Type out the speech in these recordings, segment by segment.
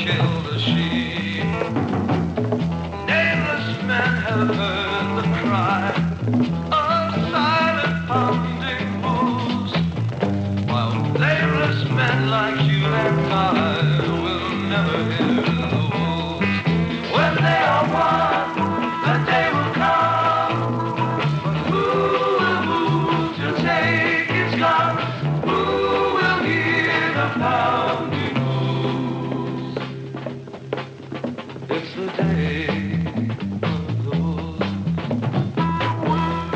killed a sheep. Nameless men have heard the cry of silent pounding wolves, while nameless men like you and I will never hear the wolves. When they are one, the day will come, but who will move to take its gun? Who will hear the pounding wolves? It's the day of the wolves.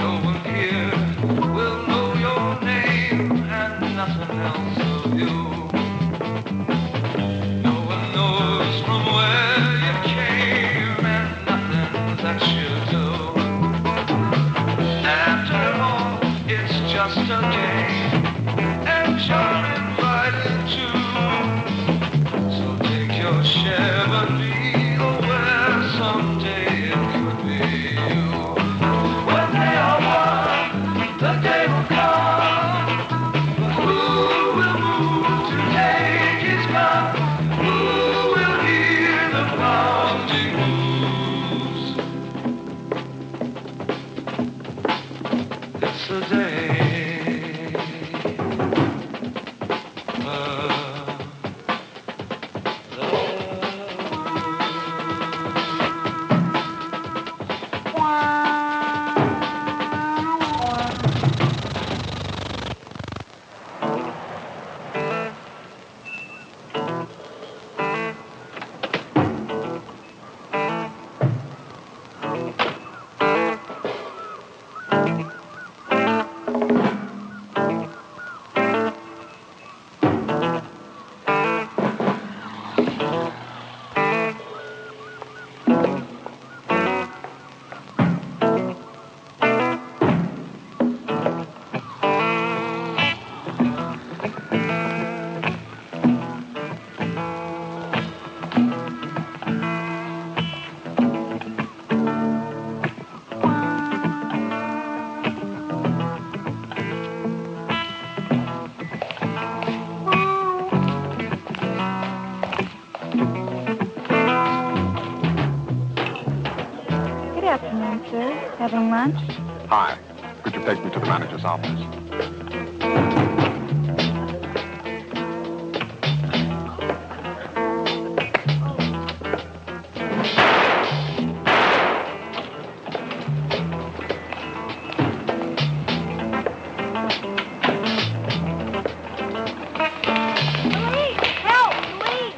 No one here will know your name and nothing else of you. No one knows from where you came and nothing that you do. After all, it's just a game, and you're invited to. So take your share, but be aware someday it could be you. When they are one, the day will come, but who will move to take his gun? Who will hear the pounding hooves? It's the day of the Good afternoon, sir. Having lunch? Hi. Could you take me to the manager's office? Police! Help! Police!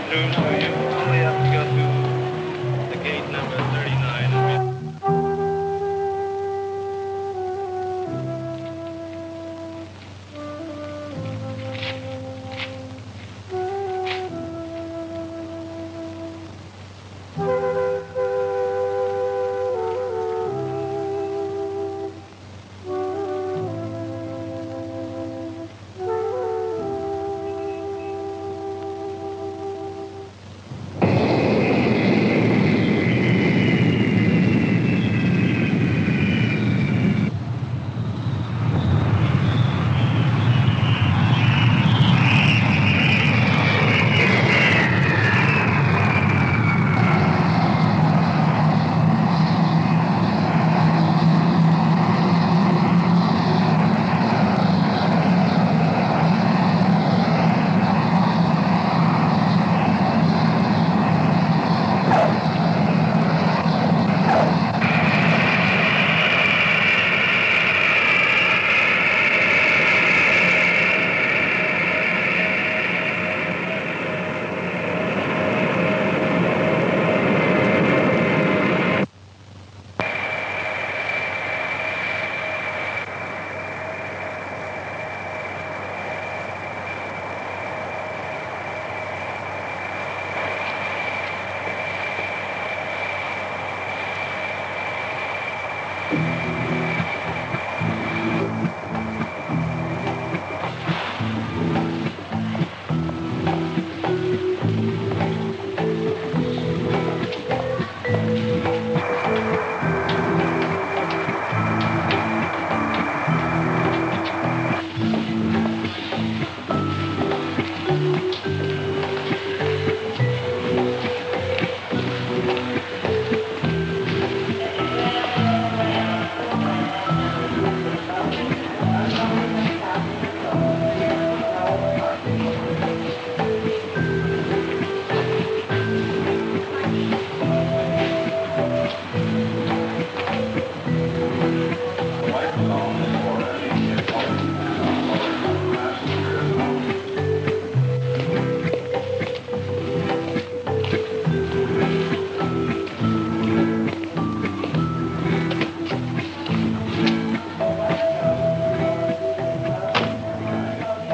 through, so you only have to go through the gate number 39 and be...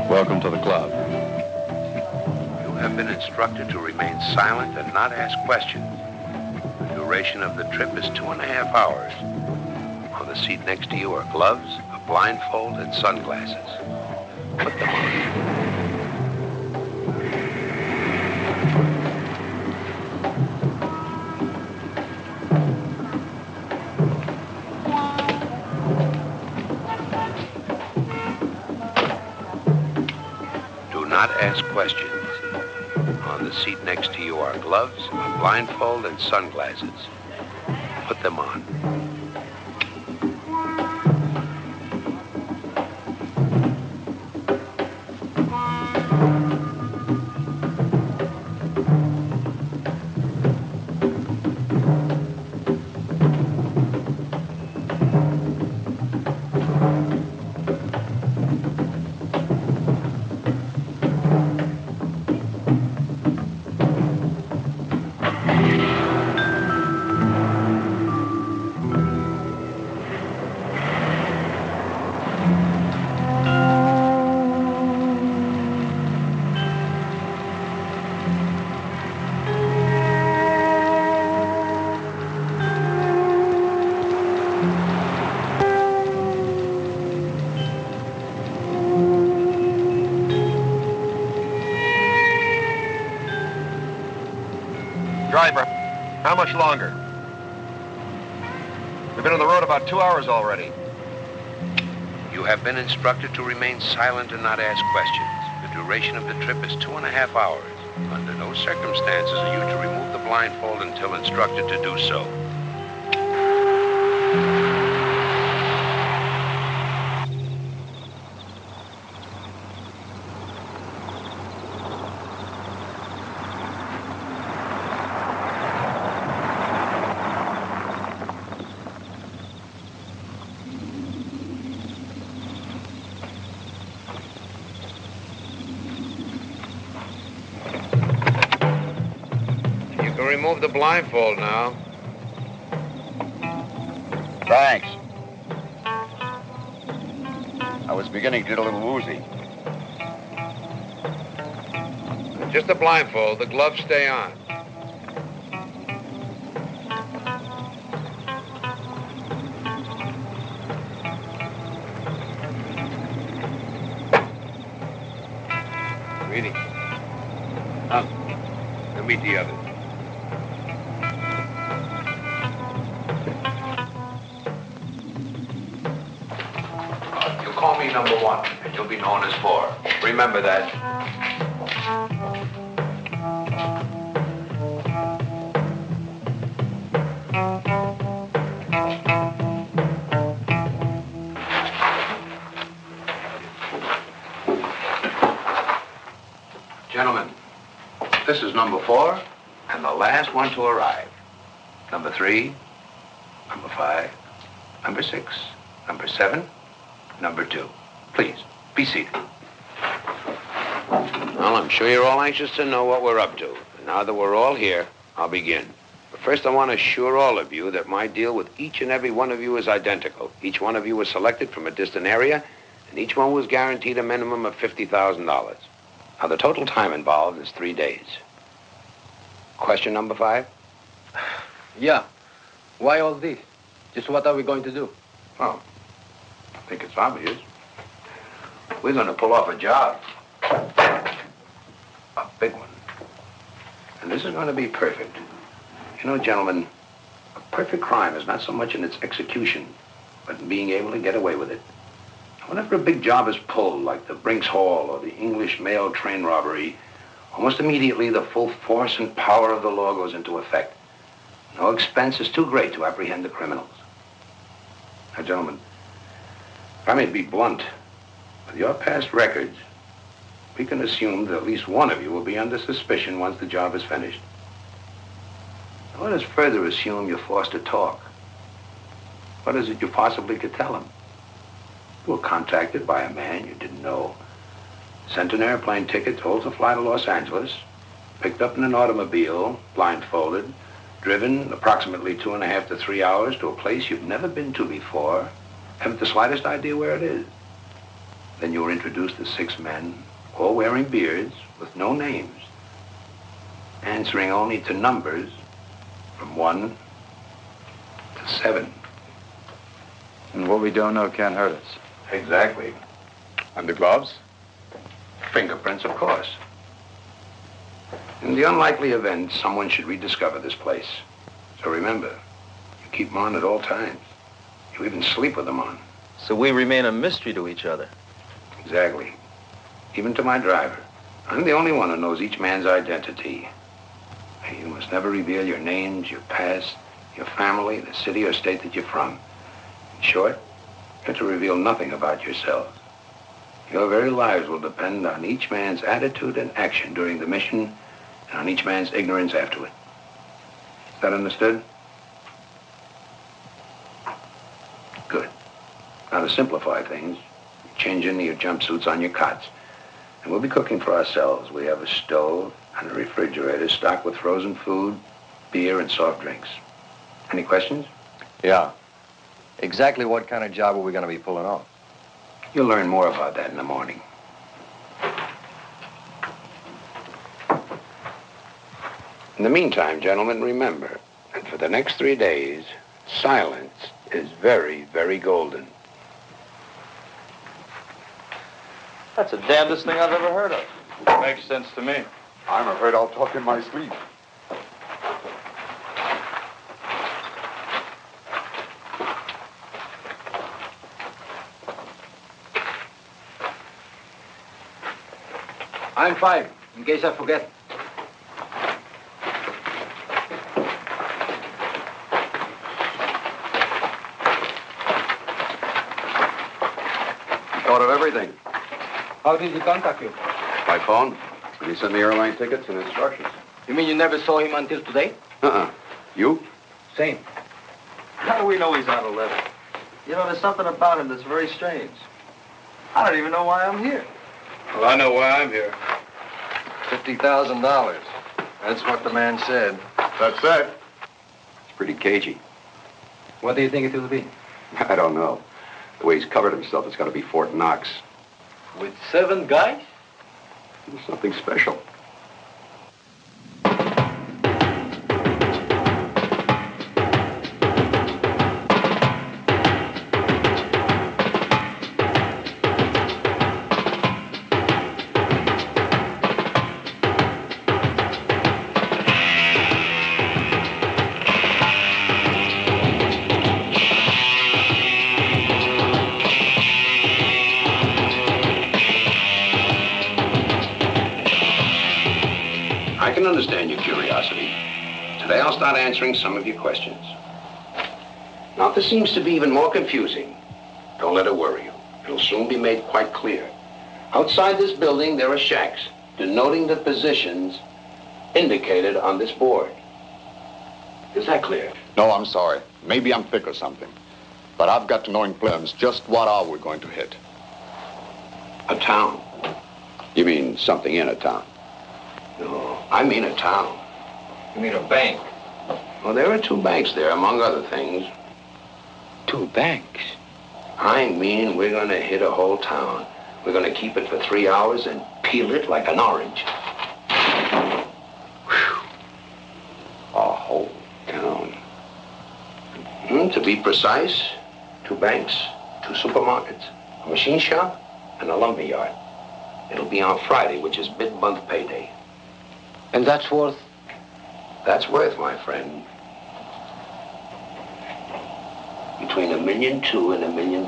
Welcome to the club. You have been instructed to remain silent and not ask questions. The duration of the trip is 2.5 hours. On the seat next to you are gloves, a blindfold, and sunglasses. Put them on. Not ask questions. On the seat next to you are gloves, a blindfold, and sunglasses. Put them on. Driver, how much longer? We've been on the road about 2 hours already. You have been instructed to remain silent and not ask questions. The duration of the trip is 2.5 hours. Under no circumstances are you to remove the blindfold until instructed to do so. You can remove the blindfold now. Thanks. I was beginning to get a little woozy. Just the blindfold. The gloves stay on. Reedy. Then meet the others. You'll call me number 1, and you'll be known as 4. Remember that. Gentlemen, this is number 4, and the last one to arrive. Number 3, number 5, number 6, number 7, number 2. Please, be seated. Well, I'm sure you're all anxious to know what we're up to. And now that we're all here, I'll begin. But first, I want to assure all of you that my deal with each and every one of you is identical. Each one of you was selected from a distant area, and each one was guaranteed a minimum of $50,000. Now, the total time involved is 3 days. Question number 5? Yeah. Why all this? Just what are we going to do? Oh, I think it's obvious. We're going to pull off a job. A big one. And this is going to be perfect. You know, gentlemen, a perfect crime is not so much in its execution, but in being able to get away with it. Whenever a big job is pulled, like the Brinks Hall or the English mail train robbery, almost immediately the full force and power of the law goes into effect. No expense is too great to apprehend the criminals. Now, gentlemen, if I may be blunt, with your past records, we can assume that at least one of you will be under suspicion once the job is finished. Now, let us further assume you're forced to talk. What is it you possibly could tell him? You were contacted by a man you didn't know, sent an airplane ticket told to fly to Los Angeles, picked up in an automobile, blindfolded, driven approximately 2.5 to 3 hours to a place you've never been to before, haven't the slightest idea where it is. Then you were introduced to 6 men, all wearing beards, with no names, answering only to numbers from 1 to 7. And what we don't know can't hurt us. Exactly. And the gloves? Fingerprints, of course. In the unlikely event someone should rediscover this place. So remember, you keep them on at all times. You even sleep with them on. So we remain a mystery to each other. Exactly. Even to my driver. I'm the only one who knows each man's identity. You must never reveal your names, your past, your family, the city or state that you're from. In short, you have to reveal nothing about yourselves. Your very lives will depend on each man's attitude and action during the mission and on each man's ignorance afterward. Is that understood? Good. Now, to simplify things, change into your jumpsuits on your cots. And we'll be cooking for ourselves. We have a stove and a refrigerator stocked with frozen food, beer, and soft drinks. Any questions? Yeah. Exactly what kind of job are we going to be pulling off? You'll learn more about that in the morning. In the meantime, gentlemen, remember that for the next 3 days, silence is very, very golden. That's the damnedest thing I've ever heard of. Makes sense to me. I'm afraid I'll talk in my sleep. I'm 5, in case I forget. Thought of everything. How did he contact you? By phone. And he sent me airline tickets and instructions. You mean you never saw him until today? You? Same. How do we know he's on 11? You know, there's something about him that's very strange. I don't even know why I'm here. Well, I know why I'm here. $50,000. That's what the man said. That's it. It's pretty cagey. What do you think it will be? I don't know. The way he's covered himself, it's got to be Fort Knox. With 7 guys? It's something special. I can understand your curiosity. Today I'll start answering some of your questions. Now, if this seems to be even more confusing, don't let it worry you. It'll soon be made quite clear. Outside this building, there are shacks denoting the positions indicated on this board. Is that clear? No, I'm sorry. Maybe I'm thick or something. But I've got to know in plans just what hour we're going to hit. A town? You mean something in a town? No, I mean a town. You mean a bank? Well, there are 2 banks there, among other things. 2 banks? I mean, we're going to hit a whole town. We're going to keep it for 3 hours and peel it like an orange. Whew. A whole town. To be precise, 2 banks, 2 supermarkets, a machine shop, and a lumber yard. It'll be on Friday, which is mid-month payday. And that's worth? That's worth, my friend, between $1.2 million and $1.4 million.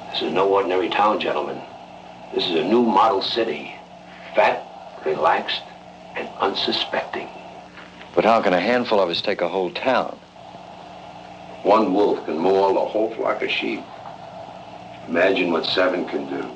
This is no ordinary town, gentlemen. This is a new model city. Fat, relaxed, and unsuspecting. But how can a handful of us take a whole town? 1 wolf can maul a whole flock of sheep. Imagine what 7 can do.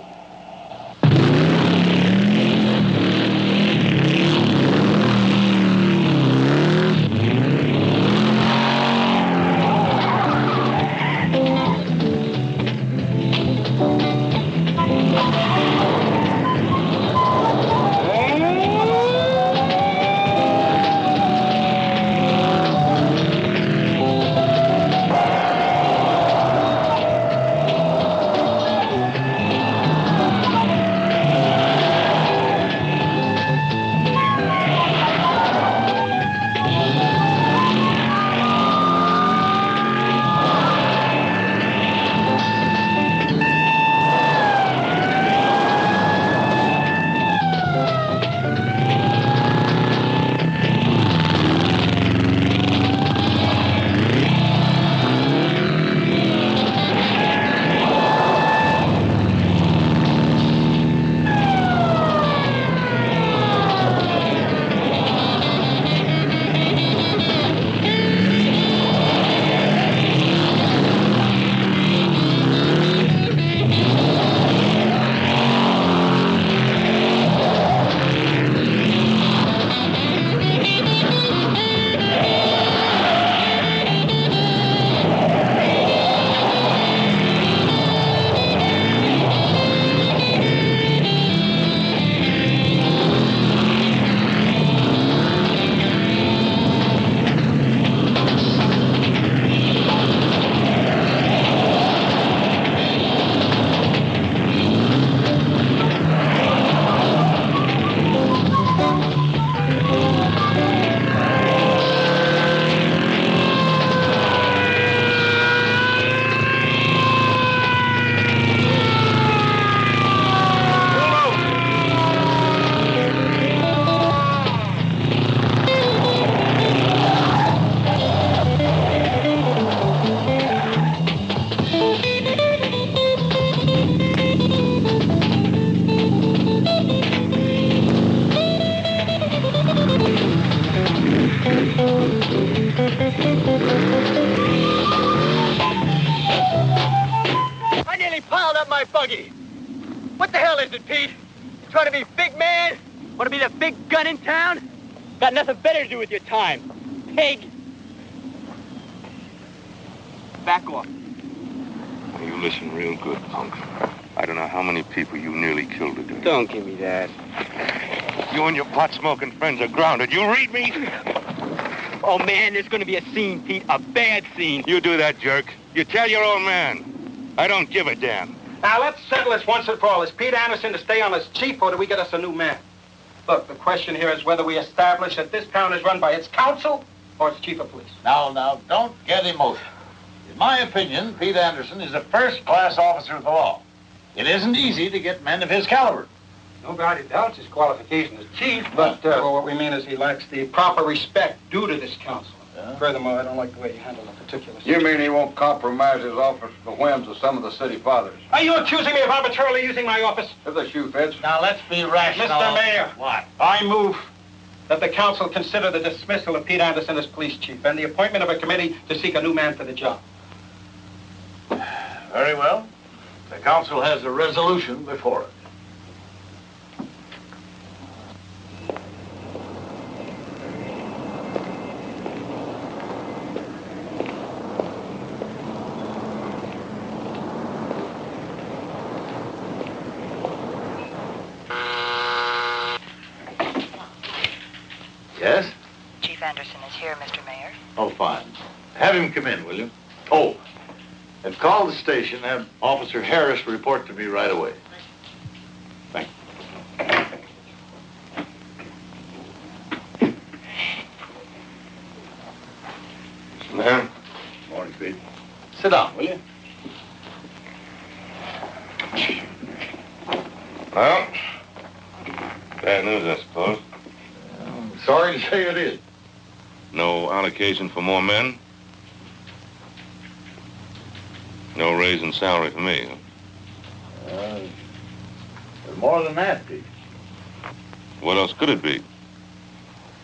I nearly piled up my buggy. What the hell is it, Pete? You trying to be big man? Want to be the big gun in town? Got nothing better to do with your time, pig. Back off. You listen real good, punk. I don't know how many people you nearly killed today. Don't give me that. You and your pot-smoking friends are grounded. You read me? Oh, man, there's going to be a scene, Pete. A bad scene. You do that, jerk. You tell your old man. I don't give a damn. Now, let's settle this once and for all. Is Pete Anderson to stay on as chief, or do we get us a new man? Look, the question here is whether we establish that this town is run by its council or its chief of police. Now, don't get emotional. In my opinion, Pete Anderson is a first-class officer of the law. It isn't easy to get men of his caliber. Nobody doubts his qualification as chief, but well, what we mean is he lacks the proper respect due to this council. Furthermore, I don't like the way he handled the particulars. You mean he won't compromise his office for the whims of some of the city fathers? Are you accusing me of arbitrarily using my office? If the shoe fits. Now, let's be rational. Mr. Mayor. What? I move that the council consider the dismissal of Pete Anderson as police chief and the appointment of a committee to seek a new man for the job. Very well. The council has a resolution before it. Yes? Chief Anderson is here, Mr. Mayor. Oh, fine. Have him come in, will you? Oh, and call the station. Have Officer Harris report to me right away. Thank you. Ma'am? Morning, Pete. Sit down, will you? Well, bad news, I suppose. I'm sorry to say it is. No allocation for more men? No raise in salary for me, huh? More than that, Pete. What else could it be?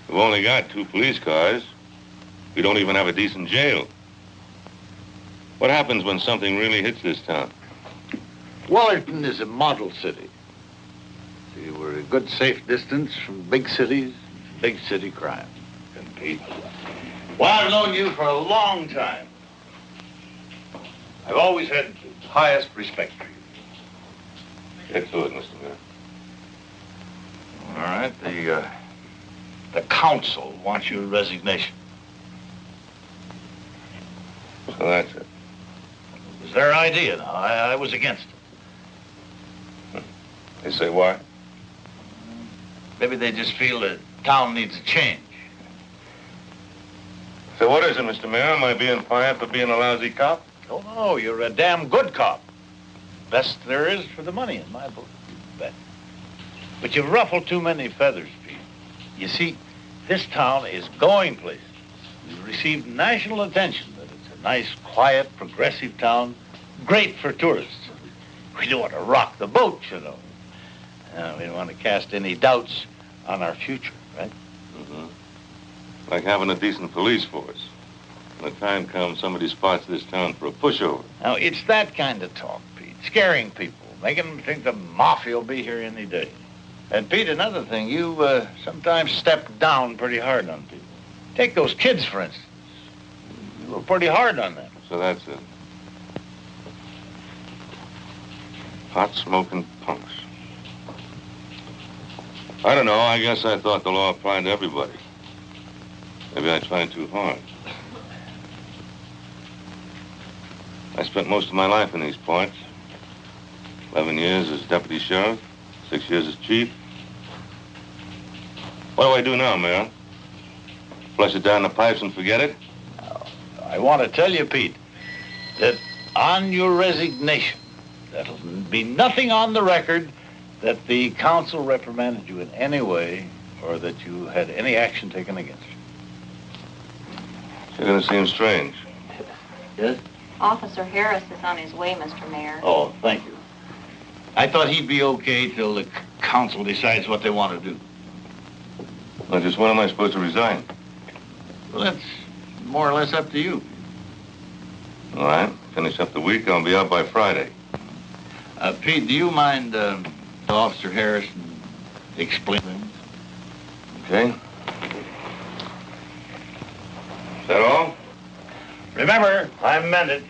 We've only got 2 police cars. We don't even have a decent jail. What happens when something really hits this town? Wallerton is a model city. See, we're a good, safe distance from big cities, big city crime. And Pete, well, I've known you for a long time. I've always had the highest respect for you. Get to it, Mr. Mayor. All right, the council wants your resignation. So that's it. It was their idea. Now, I was against it. They say why? Maybe they just feel that town needs a change. So what is it, Mr. Mayor? Am I being fired for being a lousy cop? Oh, no, you're a damn good cop. Best there is for the money in my book, you bet. But you've ruffled too many feathers, Pete. You see, this town is going places. We've received national attention that it's a nice, quiet, progressive town, great for tourists. We don't want to rock the boat, you know. We don't want to cast any doubts on our future, right? Mm-hmm. Like having a decent police force. When the time comes, somebody spots this town for a pushover. Now, it's that kind of talk, Pete. Scaring people, making them think the mafia will be here any day. And, Pete, another thing, you sometimes step down pretty hard on people. Take those kids, for instance. You were pretty hard on them. So that's it. Pot-smoking punks. I don't know. I guess I thought the law applied to everybody. Maybe I tried too hard. I spent most of my life in these parts. 11 years as deputy sheriff, 6 years as chief. What do I do now, Mayor? Flush it down the pipes and forget it? I want to tell you, Pete, that on your resignation, there'll be nothing on the record that the council reprimanded you in any way or that you had any action taken against you. You're going to seem strange. Yes? Officer Harris is on his way, Mr. Mayor. Oh, thank you. I thought he'd be okay till the council decides what they want to do. Well, just when am I supposed to resign? Well, that's more or less up to you. All right. Finish up the week. I'll be out by Friday. Pete, do you mind Officer Harris explain things? Okay. Is that all? Remember, I meant it.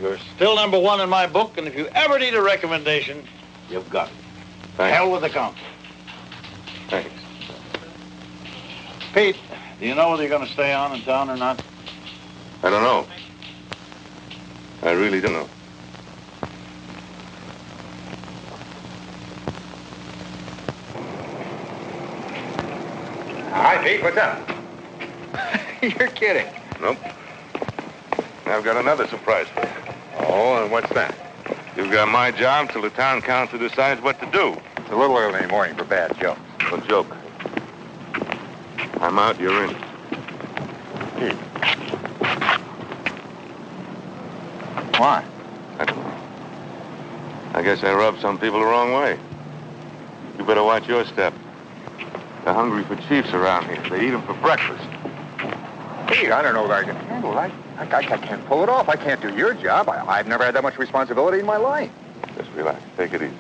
You're still number 1 in my book, and if you ever need a recommendation, you've got it. Thanks. Hell with the council. Thanks. Pete, do you know whether you're going to stay on in town or not? I don't know. I really don't know. Hi, Pete. What's up? You're kidding. Nope. I've got another surprise for you. Oh, and what's that? You've got my job till the town council decides what to do. It's a little early in the morning for bad jokes. What joke? I'm out, you're in. Pete. Why? I don't know. I guess I rubbed some people the wrong way. You better watch your step. They're hungry for chiefs around here. They eat them for breakfast. Pete, I don't know that I can handle it. I can't pull it off. I can't do your job. I've never had that much responsibility in my life. Just relax. Take it easy.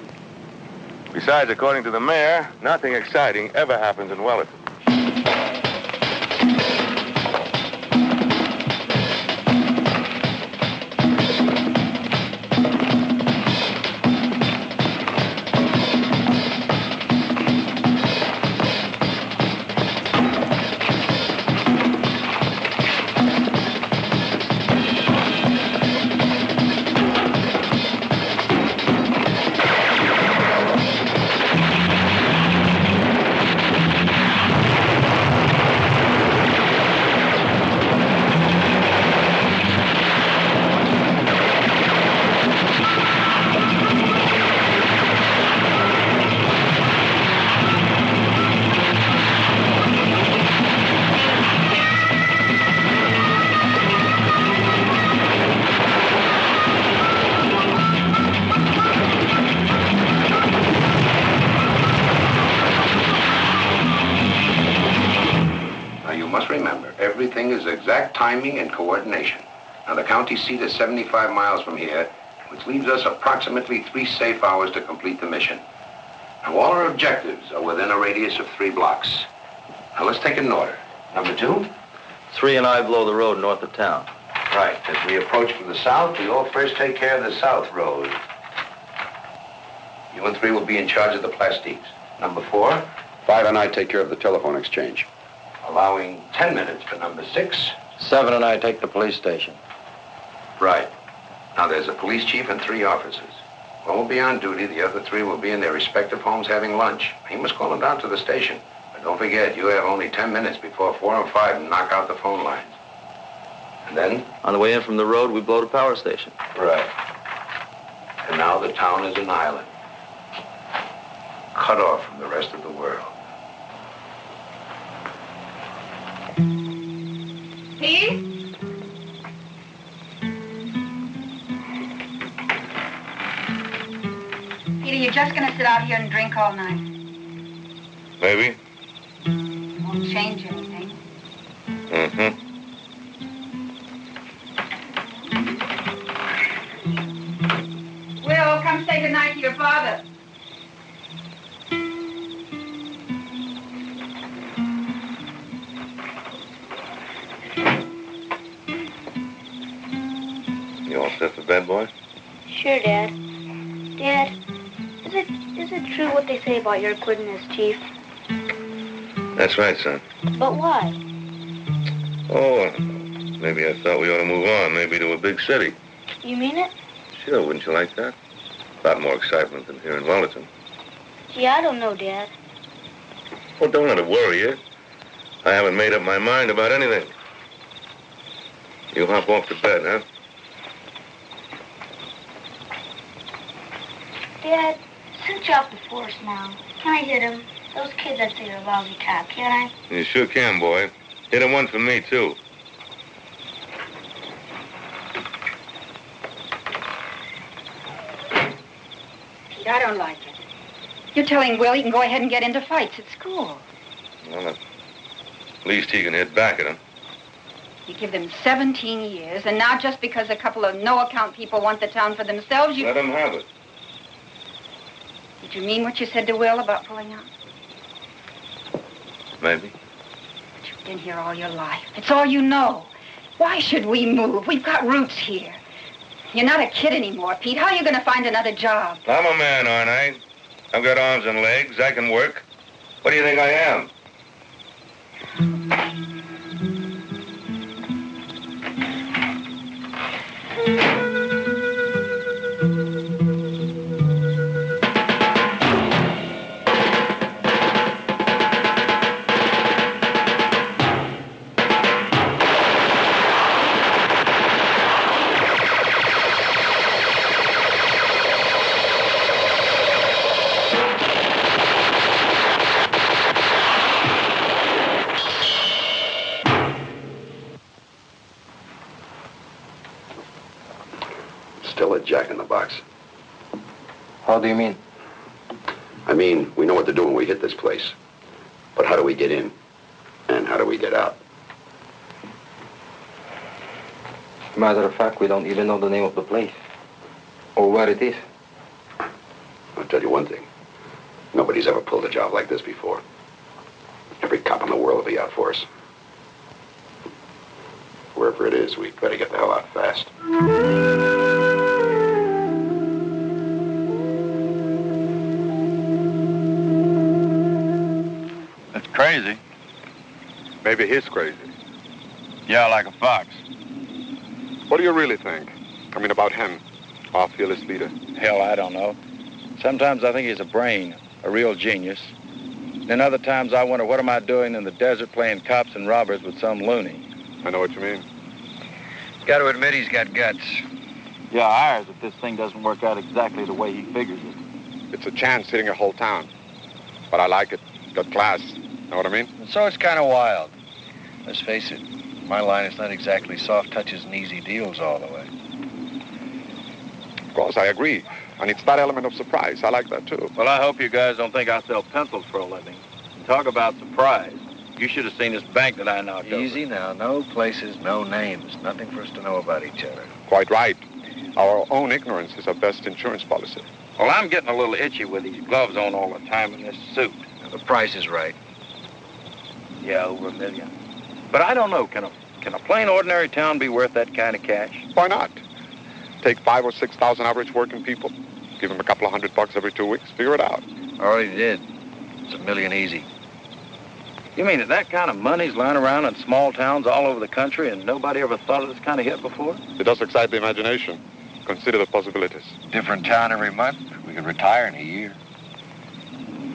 Besides, according to the mayor, nothing exciting ever happens in Wellerton. Everything is exact timing and coordination. Now, the county seat is 75 miles from here, which leaves us approximately 3 safe hours to complete the mission. Now, all our objectives are within a radius of 3 blocks. Now, let's take it in order. Number 2? 3 and I below the road north of town. Right. As we approach from the south, we all first take care of the south road. You and 3 will be in charge of the plastiques. Number 4? 5 and I take care of the telephone exchange. Allowing 10 minutes for number 6. 7 and I take the police station. Right. Now, there's a police chief and 3 officers. One will be on duty. The other 3 will be in their respective homes having lunch. You must call them down to the station. But don't forget, you have only 10 minutes before 4 and 5 knock out the phone lines. And then? On the way in from the road, we blow the power station. Right. And now the town is an island. Cut off from the rest of the world. Pete? Peter, you're just going to sit out here and drink all night. Maybe. Won't change anything. Mm-hmm. Will, come say goodnight to your father. You all set for bed, boy? Sure, Dad. Dad, is it true what they say about your quitting as chief? That's right, son. But why? Oh, maybe I thought we ought to move on, maybe to a big city. You mean it? Sure, wouldn't you like that? A lot more excitement than here in Wellerton. Gee, I don't know, Dad. Well, don't let it worry you. I haven't made up my mind about anything. You hop off to bed, huh? Dad, since you're off the force now, can I hit him? Those kids I'd say are a lousy cop, can I? You sure can, boy. Hit him one for me, too. Pete, I don't like it. You're telling Will he can go ahead and get into fights at school. Well, at least he can hit back at him. You give them 17 years, and now just because a couple of no-account people want the town for themselves, you... Let him have it. Did you mean what you said to Will about pulling out? Maybe. But you've been here all your life. It's all you know. Why should we move? We've got roots here. You're not a kid anymore, Pete. How are you going to find another job? I'm a man, aren't I? I've got arms and legs. I can work. What do you think I am? Still a jack in the box. How do you mean? I mean, we know what to do when we hit this place. But how do we get in? And how do we get out? Matter of fact, we don't even know the name of the place. Or where it is. I'll tell you one thing. Nobody's ever pulled a job like this before. Every cop in the world will be out for us. Wherever it is, we'd better get the hell out fast. That's crazy. Maybe he's crazy. Yeah, like a fox. What do you really think? I mean, about him, our fearless leader. Hell, I don't know. Sometimes I think he's a brain, a real genius. Then other times I wonder, what am I doing in the desert playing cops and robbers with some loony? I know what you mean. Got to admit he's got guts. Yeah, ours if this thing doesn't work out exactly the way he figures it. It's a chance hitting a whole town. But I like it. Got class. Know what I mean? And so it's kind of wild. Let's face it, my line is not exactly soft touches and easy deals all the way. Of course, I agree. And it's that element of surprise. I like that, too. Well, I hope you guys don't think I sell pencils for a living. Talk about surprise. You should have seen this bank that I knocked over. Easy now. No places, no names. Nothing for us to know about each other. Quite right. Our own ignorance is our best insurance policy. Well, I'm getting a little itchy with these gloves on all the time in this suit. Now, the price is right. Yeah, over $1 million. But I don't know. Can a plain, ordinary town be worth that kind of cash? Why not? Take 5,000 or 6,000 average working people. Give them a couple of $100 every 2 weeks. Figure it out. Already did. It's $1 million easy. You mean that kind of money's lying around in small towns all over the country and nobody ever thought of this kind of hit before? It does excite the imagination. Consider the possibilities. Different town every month. We could retire in a year.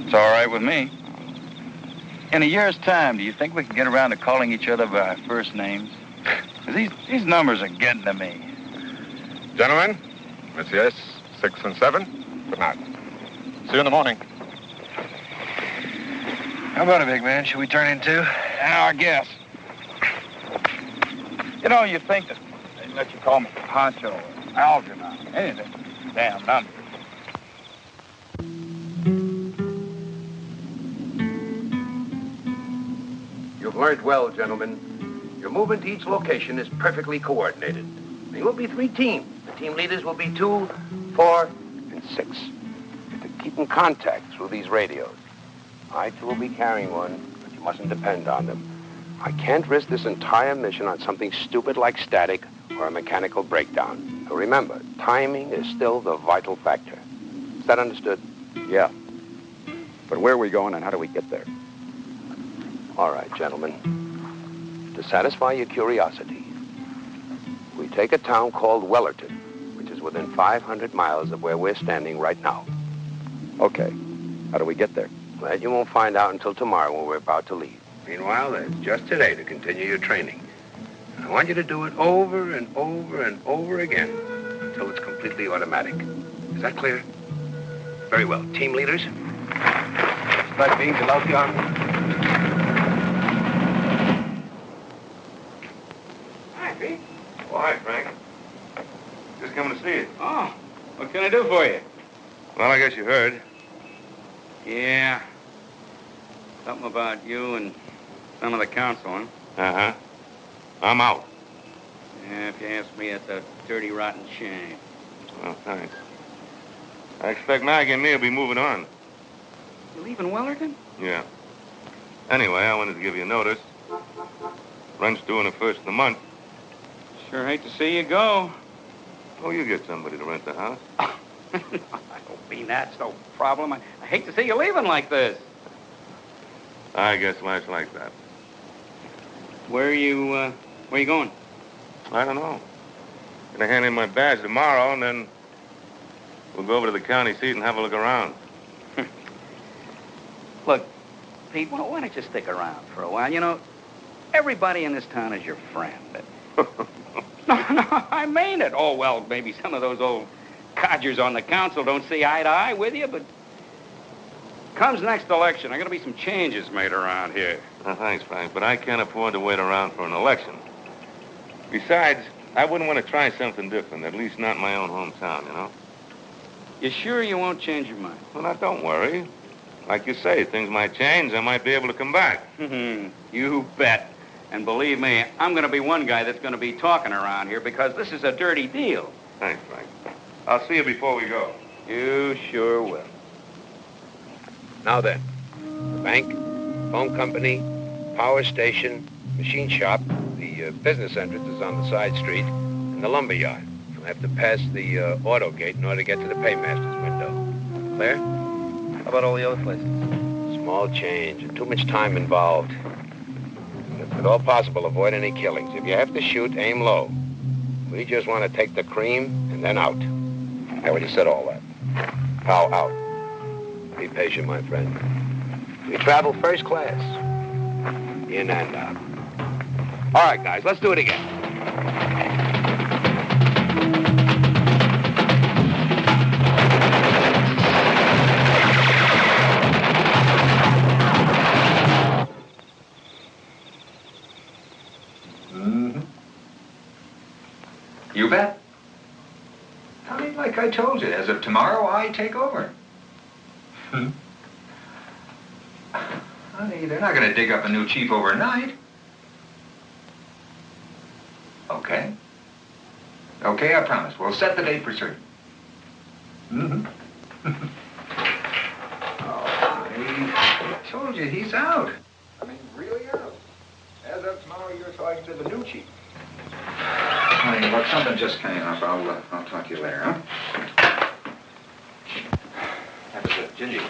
It's all right with me. In a year's time, do you think we can get around to calling each other by our first names? 'Cause these numbers are getting to me. Gentlemen, Messieurs, 6 and 7, good night. See you in the morning. How about it, big man? Should we turn in too? I guess. You know, you think that they'd let you call me Pancho or Algernon, anything. Damn numbers. You've learned well, gentlemen. Your movement to each location is perfectly coordinated. There will be 3 teams. The team leaders will be 2, 4, and 6. You're to keep in contact through these radios. I, too, will be carrying one, but you mustn't depend on them. I can't risk this entire mission on something stupid like static or a mechanical breakdown. So remember, timing is still the vital factor. Is that understood? Yeah. But where are we going and how do we get there? All right, gentlemen. To satisfy your curiosity, we take a town called Wellerton, which is within 500 miles of where we're standing right now. Okay. How do we get there? That you won't find out until tomorrow when we're about to leave. Meanwhile, there's just today to continue your training. I want you to do it over and over and over again until it's completely automatic. Is that clear? Very well. Team leaders? Strike being out the army. Hi, Pete. Oh, hi, Frank. Just coming to see you. Oh, what can I do for you? Well, I guess you heard. Yeah. Something about you and some of the council, huh? Uh-huh. I'm out. Yeah, if you ask me, that's a dirty, rotten shame. Well, thanks. I expect Maggie and me will be moving on. You leaving Wellerton? Yeah. Anyway, I wanted to give you a notice. Rent's due on the 1st of the month. Sure hate to see you go. Oh, you get somebody to rent the house. I don't mean that's no problem. I hate to see you leaving like this. I guess life's like that. Where are you going? I don't know. Gonna hand in my badge tomorrow, and then we'll go over to the county seat and have a look around. Look, Pete, why don't you stick around for a while? You know, everybody in this town is your friend. No, I mean it. Oh, well, maybe some of those old codgers on the council don't see eye to eye with you, but comes next election, there are going to be some changes made around here. Thanks, Frank, but I can't afford to wait around for an election. Besides, I wouldn't want to try something different, at least not in my own hometown, you know? You sure you won't change your mind? Well, now, don't worry. Like you say, things might change. I might be able to come back. You bet. And believe me, I'm going to be one guy that's going to be talking around here because this is a dirty deal. Thanks, Frank. I'll see you before we go. You sure will. Now then, the bank, phone company, power station, machine shop, the business entrance is on the side street, and the lumber yard. You'll have to pass the auto gate in order to get to the paymaster's window. Clear? How about all the other places? Small change and too much time involved. If at all possible, avoid any killings. If you have to shoot, aim low. We just want to take the cream and then out. Hey, when you said all that. How out? Be patient, my friend. We travel first class. In and out. All right, guys, let's do it again. You bet. I mean, like I told you, as of tomorrow, I take over. Honey, they're not going to dig up a new chief overnight. Okay. Okay, I promise. We'll set the date for certain. Oh, honey, I told you, he's out. I mean, really out. As of tomorrow, you're talking to the new chief. Honey, look, something just came up. I'll talk to you later, huh? That was Gingy.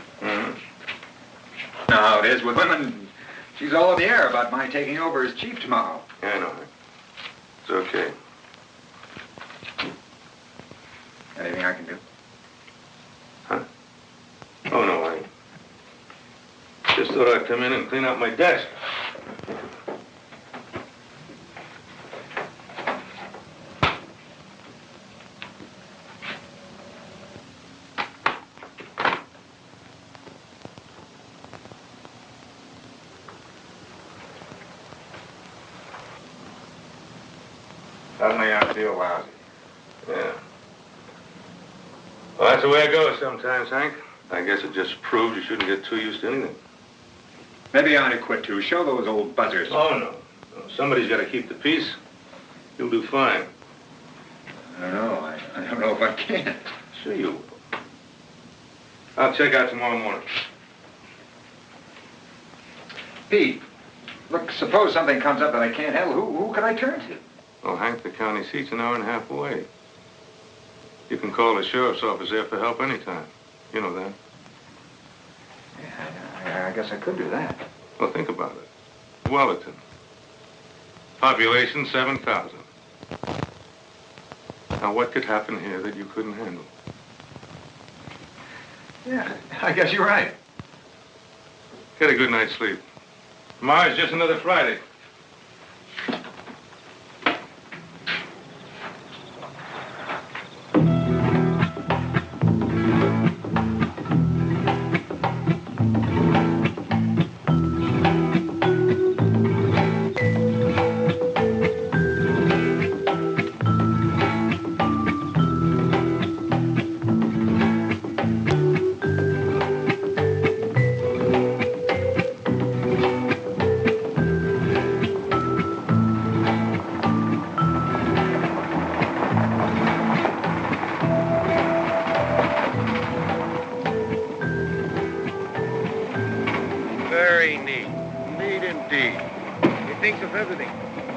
Know how it is with women. She's all in the air about my taking over as chief tomorrow. Yeah, I know. It's okay. Anything I can do? Huh? Oh, no, I just thought I'd come in and clean out my desk. Suddenly I feel lousy. Yeah. Well, that's the way it goes sometimes, Hank. I guess it just proves you shouldn't get too used to anything. Maybe I ought to quit, too. Show those old buzzers. Oh, no. Somebody's got to keep the peace. You'll do fine. I don't know. I don't know if I can. Sure you will. I'll check out tomorrow morning. Pete, look, suppose something comes up that I can't handle. Who can I turn to? Oh, Hank, the county seat's an hour and a half away. You can call the sheriff's office there for help anytime. You know that. Yeah, I guess I could do that. Well, think about it. Wellerton. Population 7,000. Now, what could happen here that you couldn't handle? Yeah, I guess you're right. Get a good night's sleep. Tomorrow's just another Friday. Very neat. Neat indeed. He thinks of everything.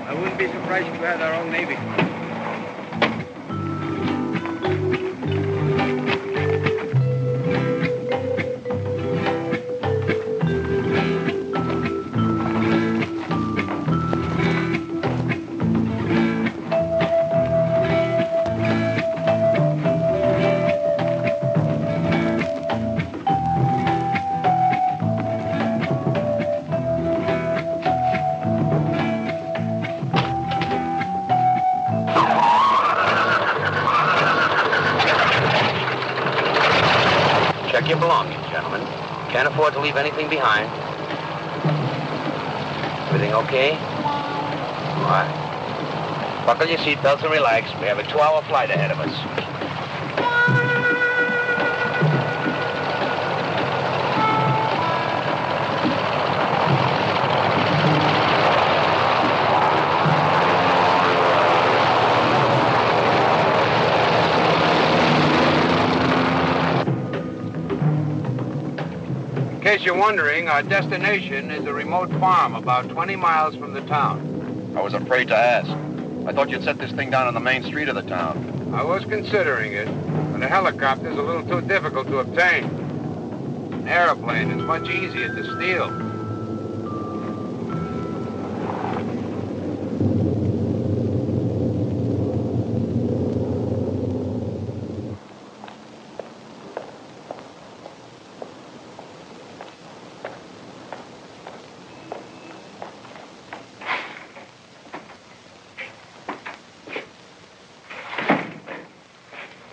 I wouldn't be surprised if we had our own Navy. your belongings, gentlemen. Can't afford to leave anything behind. Everything okay? All right. Buckle your seatbelts and relax. We have a 2-hour flight ahead of us. In case you're wondering, our destination is a remote farm about 20 miles from the town. I was afraid to ask. I thought you'd set this thing down on the main street of the town. I was considering it, but a helicopter's a little too difficult to obtain. An airplane is much easier to steal.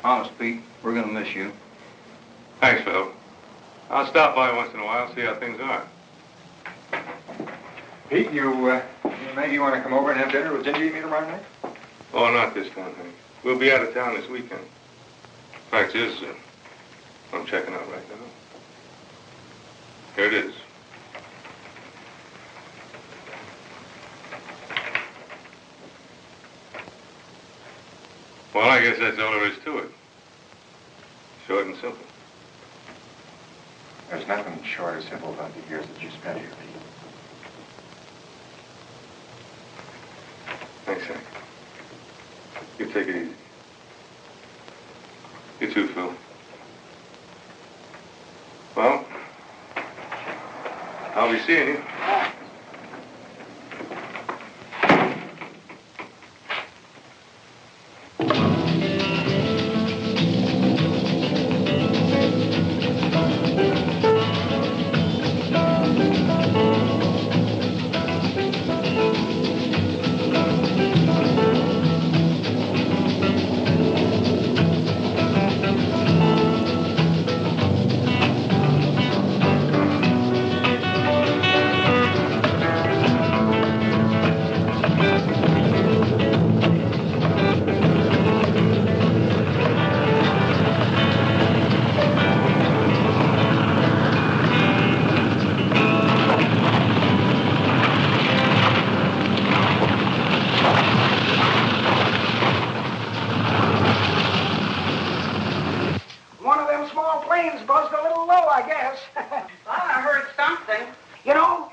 Honest, Pete, we're gonna miss you. Thanks, Phil. I'll stop by once in a while, see how things are. Pete, you maybe want to come over and have dinner with Ginger you meet tomorrow night? Oh, not this time, Hank. We'll be out of town this weekend. Fact is, I'm checking out right now. Here it is. Well, I guess that's all there is to it. Short and simple. There's nothing short or simple about the years that you spent here, Pete. Thanks, Hank. You take it easy. You too, Phil. Well, I'll be seeing you. One of them small planes buzzed a little low, I guess. I heard something. You know,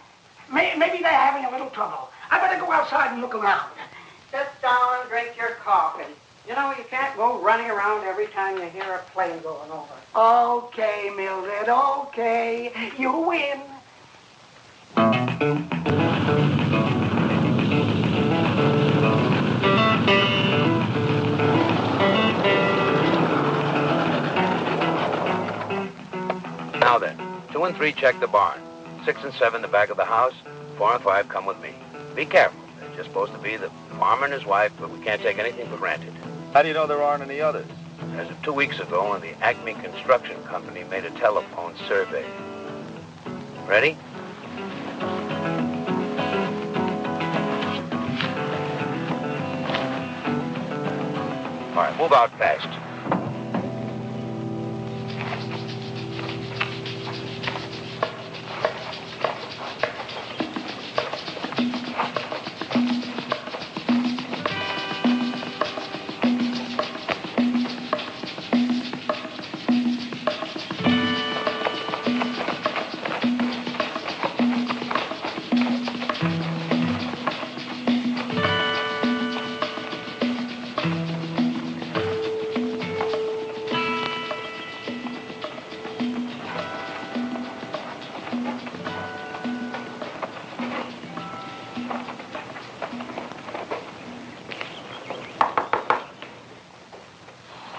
maybe they're having a little trouble. I better go outside and look around. Sit down and drink your coffee. You know, you can't go running around every time you hear a plane going over. Okay, Mildred, okay. You win. Now then, 2 and 3 check the barn. 6 and 7 the back of the house. 4 and 5 come with me. Be careful. They're just supposed to be the farmer and his wife, but we can't take anything for granted. How do you know there aren't any others? As of 2 weeks ago, when the Acme Construction Company made a telephone survey. Ready? All right, move out fast.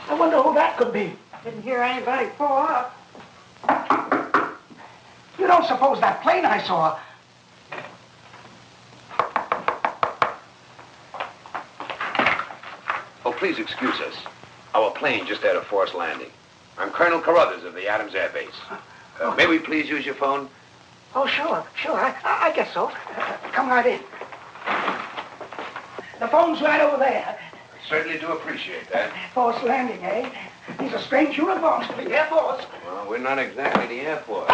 I wonder who that could be. Didn't hear anybody pull up. You don't suppose that plane I saw... Oh, please excuse us. Our plane just had a forced landing. I'm Colonel Carruthers of the Adams Air Base. May we please use your phone? Oh, sure. I guess so. Come right in. The phone's right over there. I certainly do appreciate that. Force landing, eh? These are strange uniforms for the Air Force. Well, we're not exactly the Air Force.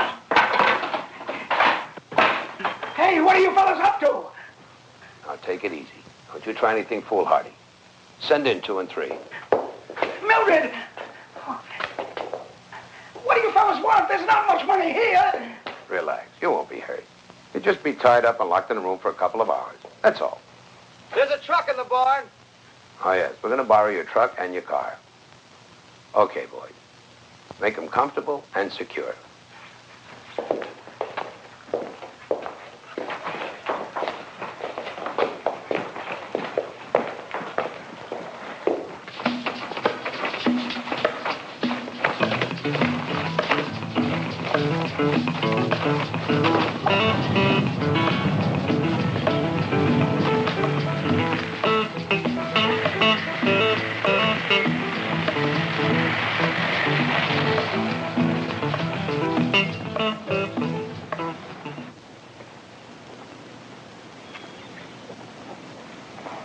Hey, what are you fellas up to? Now, take it easy. Don't you try anything foolhardy. Send in 2 and 3. Mildred! What do you fellas want? There's not much money here. Relax. You won't be hurt. You'll just be tied up and locked in a room for a couple of hours. That's all. There's a truck in the barn. Oh, yes. We're going to borrow your truck and your car. Okay, boys. Make them comfortable and secure.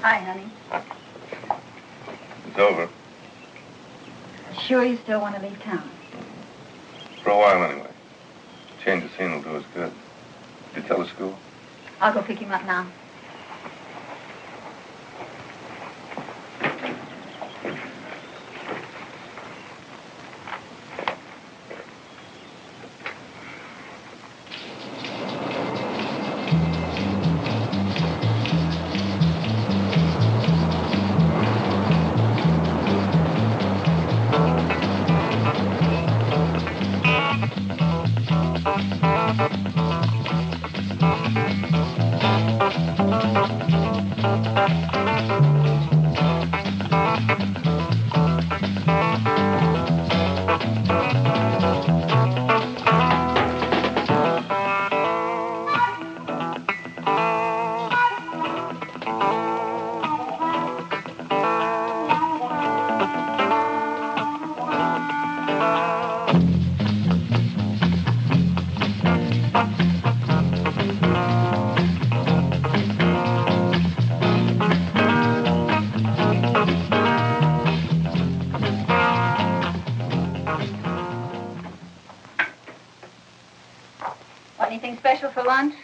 Hi, honey. It's over. Sure you still want to leave town? For a while, anyway. Change of scene will do us good. Did you tell the school? I'll go pick him up now. Want anything special for lunch?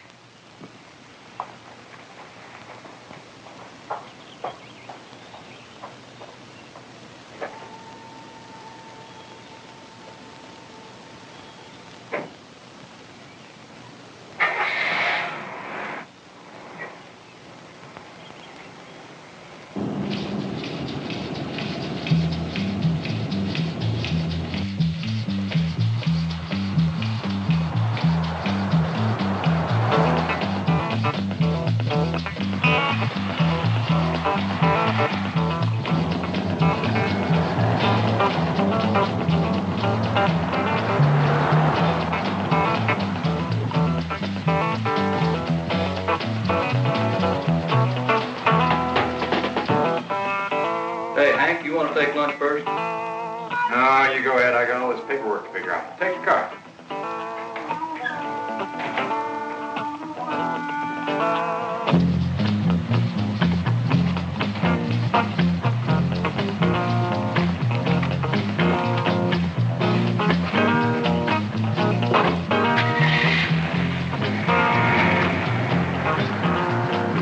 Hey, Hank, you want to take lunch first? No, you go ahead. I got all this paperwork to figure out. Take the car.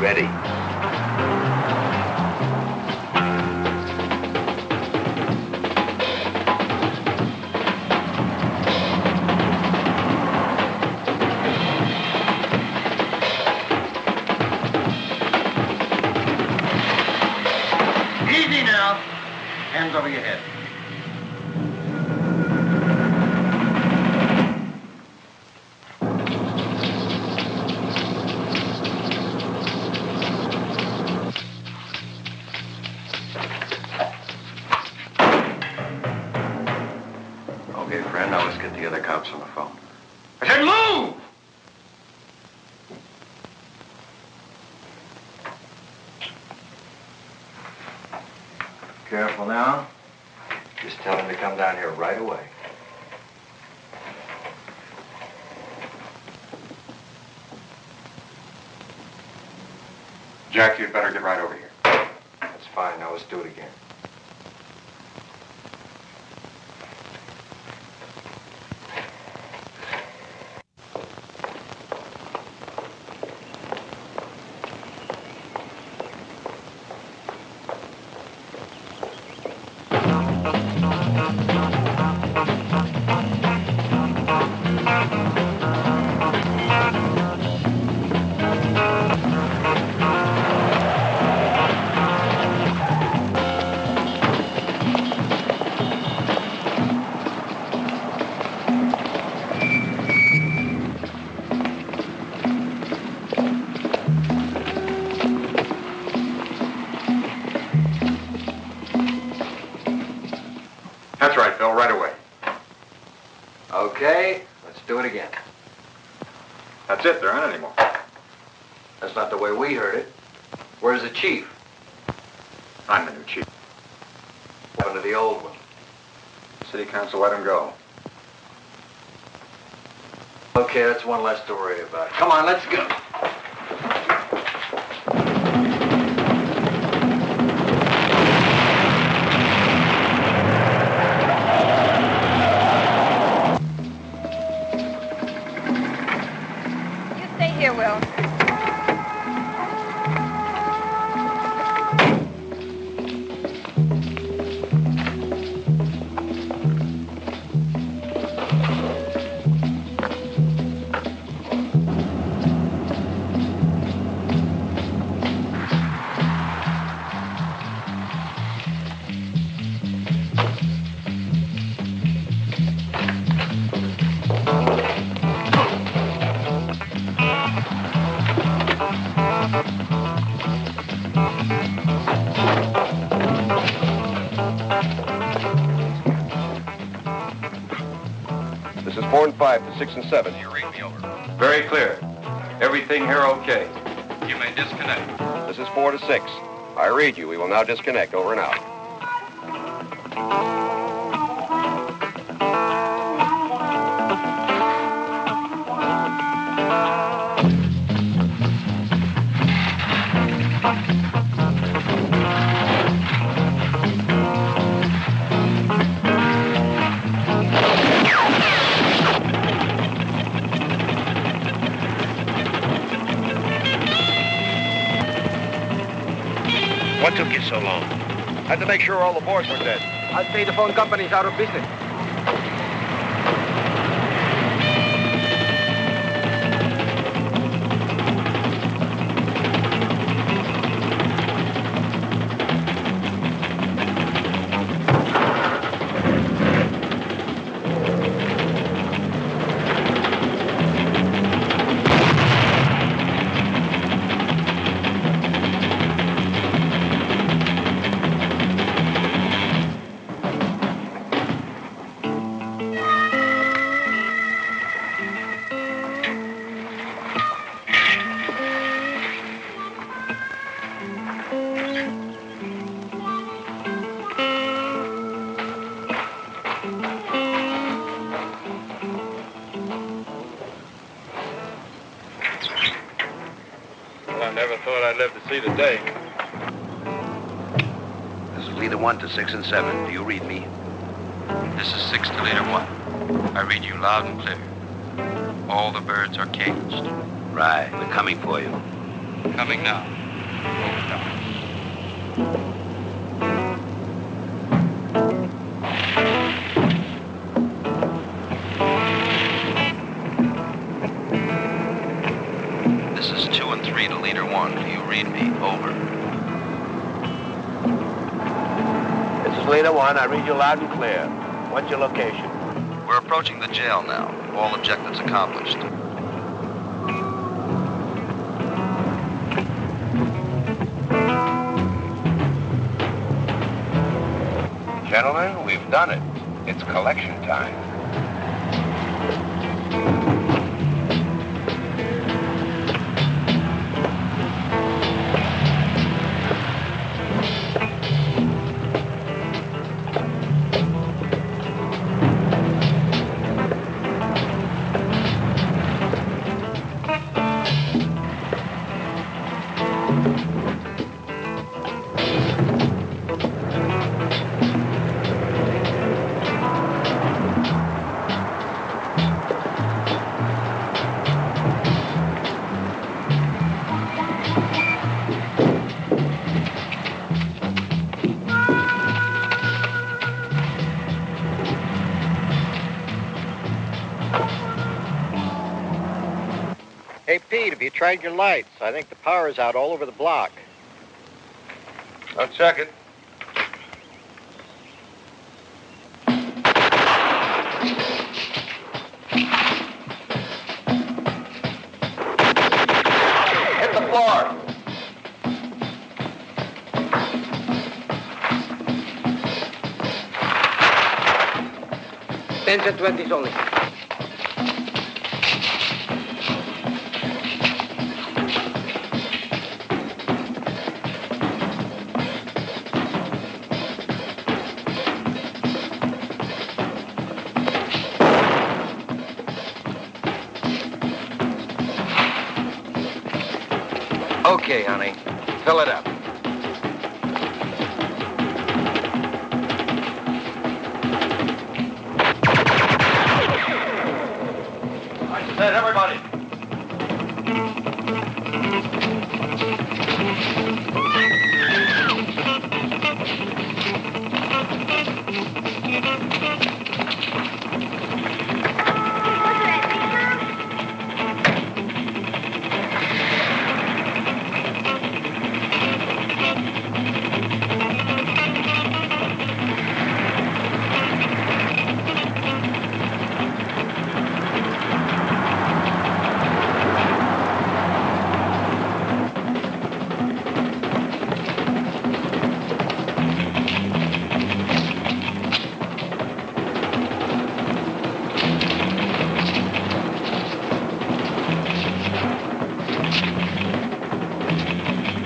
Ready. Easy now. Hands over your head. Okay, friend, now let's get the other cops on the phone. I said move! Careful now. Just tell him to come down here right away. Jack, you'd better get right over here. That's fine. Now let's do it again. That's right, Phil, right away. Okay, let's do it again. That's it, there aren't any more. That's not the way we heard it. Where's the chief? I'm the new chief. What happened to the old one? City council let him go. Okay, that's one less to worry about. Come on, let's go. Stay here, Will. This is 4 and 5 to 6 and 7. You read me over. Very clear. Everything here okay. You may disconnect. This is 4 to 6. I read you. We will now disconnect. Over and out. What took you so long? Had to make sure all the boys were dead. I'd say the phone company's out of business. Well, I never thought I'd live to see the day. This is Leader 1 to 6 and 7. Do you read me? This is 6 to Leader 1. I read you loud and clear. All the birds are caged. Right. We're coming for you. Coming now. This is 2 and 3 to Leader 1. Do you read me? Over. This is Leader 1. I read you loud and clear. What's your location? We're approaching the jail now. All objectives accomplished. Gentlemen, we've done it. It's collection time. Pete, have you tried your lights? I think the power's out all over the block. I'll check it. Hit the floor. Tens and 20s only. Okay, honey. Fill it up. I said, everybody.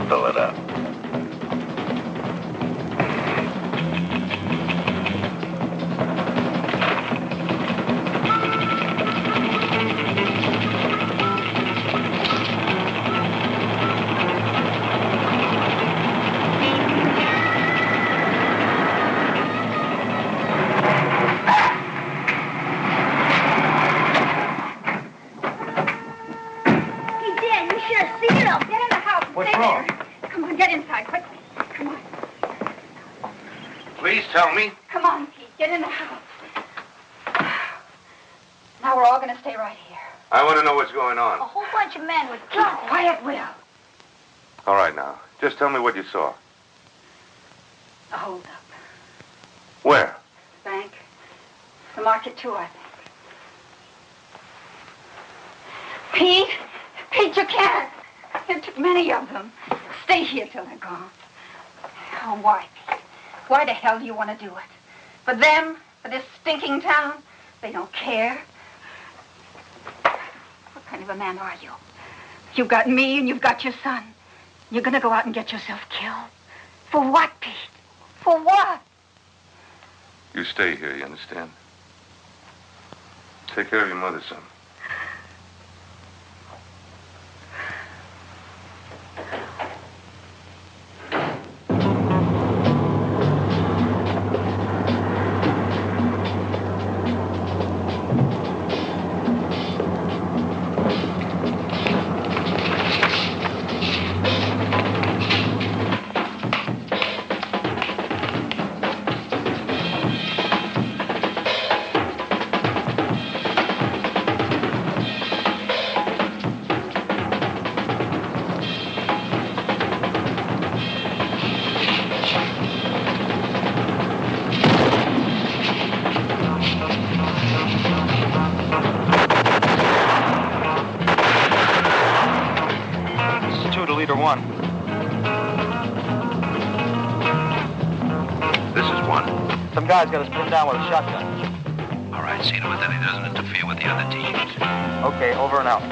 Fill it up. Hey, Dan, you should have seen him. Get in the house. What's Stay wrong? there. Come on, get inside, quickly. Come on. Please tell me. Come on, Pete. Get in the house. Now we're all going to stay right here. I want to know what's going A on. whole bunch of men with Keep quiet, Will. All right, now. Just tell me what you saw. A hold-up. Where? Bank. The market, too, I think. Pete! Pete, you can't. There took many of them. Stay here till they're gone. Oh, why, Pete? Why the hell do you want to do it? For them? For this stinking town? They don't care. What kind of a man are you? You've got me and you've got your son. You're going to go out and get yourself killed. For what, Pete? For what? You stay here, you understand? Take care of your mother, son. One. This is one. Some guy's got us pinned down with a shotgun. All right, see to it that he doesn't interfere with the other teams. Okay, over and out.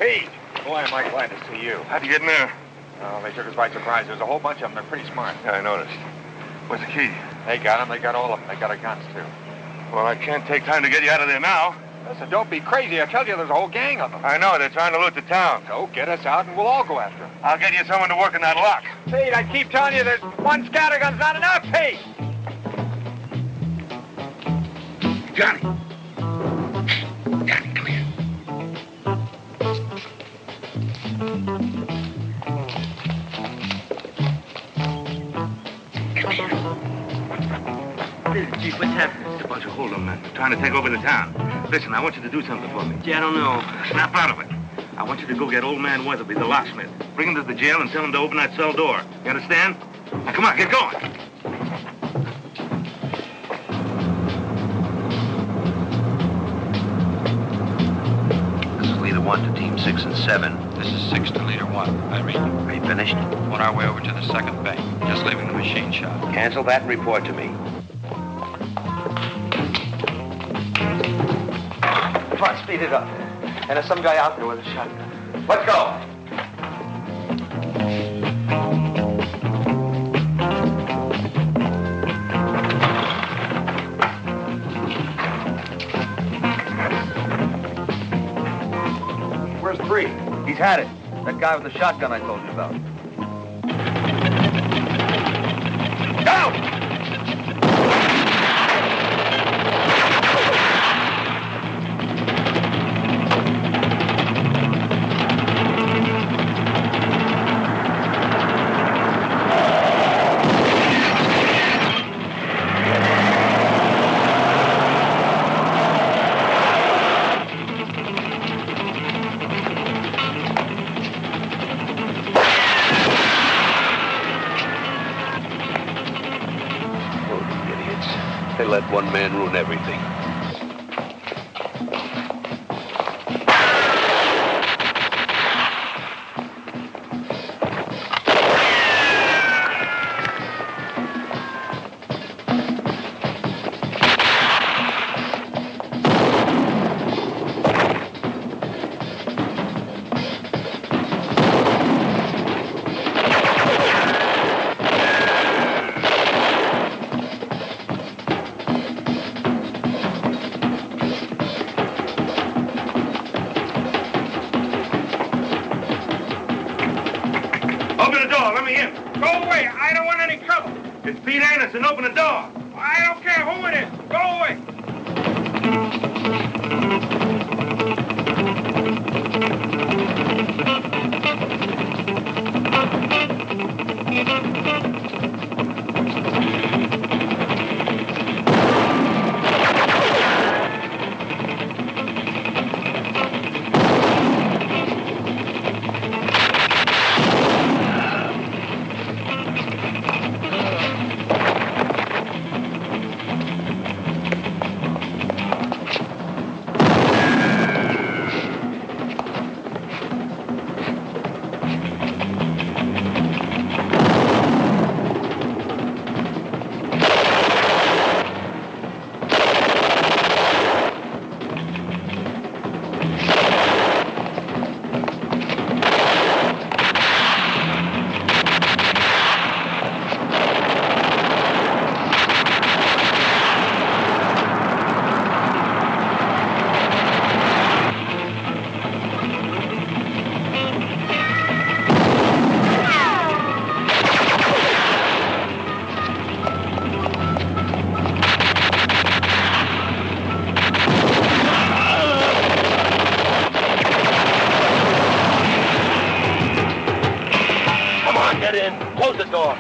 Pete! Boy, am I glad to see you. How'd you get in there? Oh, they took us by surprise. There's a whole bunch of them. They're pretty smart. Yeah, I noticed. Where's the key? They got them. They got all of them. They got our guns, too. Well, I can't take time to get you out of there now. Listen, don't be crazy. I tell you, there's a whole gang of them. I know. They're trying to loot the town. So get us out and we'll all go after them. I'll get you someone to work in that lock. Pete, I keep telling you, there's one scattergun's not enough, Pete! Johnny. Chief, what's happening? It's a bunch of hold'em men trying to take over the town. Listen, I want you to do something for me. Gee, I don't know. Snap out of it. I want you to go get old man Weatherby, the locksmith. Bring him to the jail and tell him to open that cell door. You understand? Now, come on, get going. This is Leader 1 to Team 6 and 7. This is 6 to Leader 1. Irene. Are you finished? On our way over to the second bank. Just leaving the machine shop. Cancel that and report to me. Come on, speed it up. And there's some guy out there with a shotgun. Let's go. Where's 3? He's had it. That guy with the shotgun I told you about. Go! They let one man ruin everything. Open the door. Let me in. Go away. I don't want any trouble. It's Pete Anderson. Open the door. I don't care who it is. Go away. Get in. Close the door.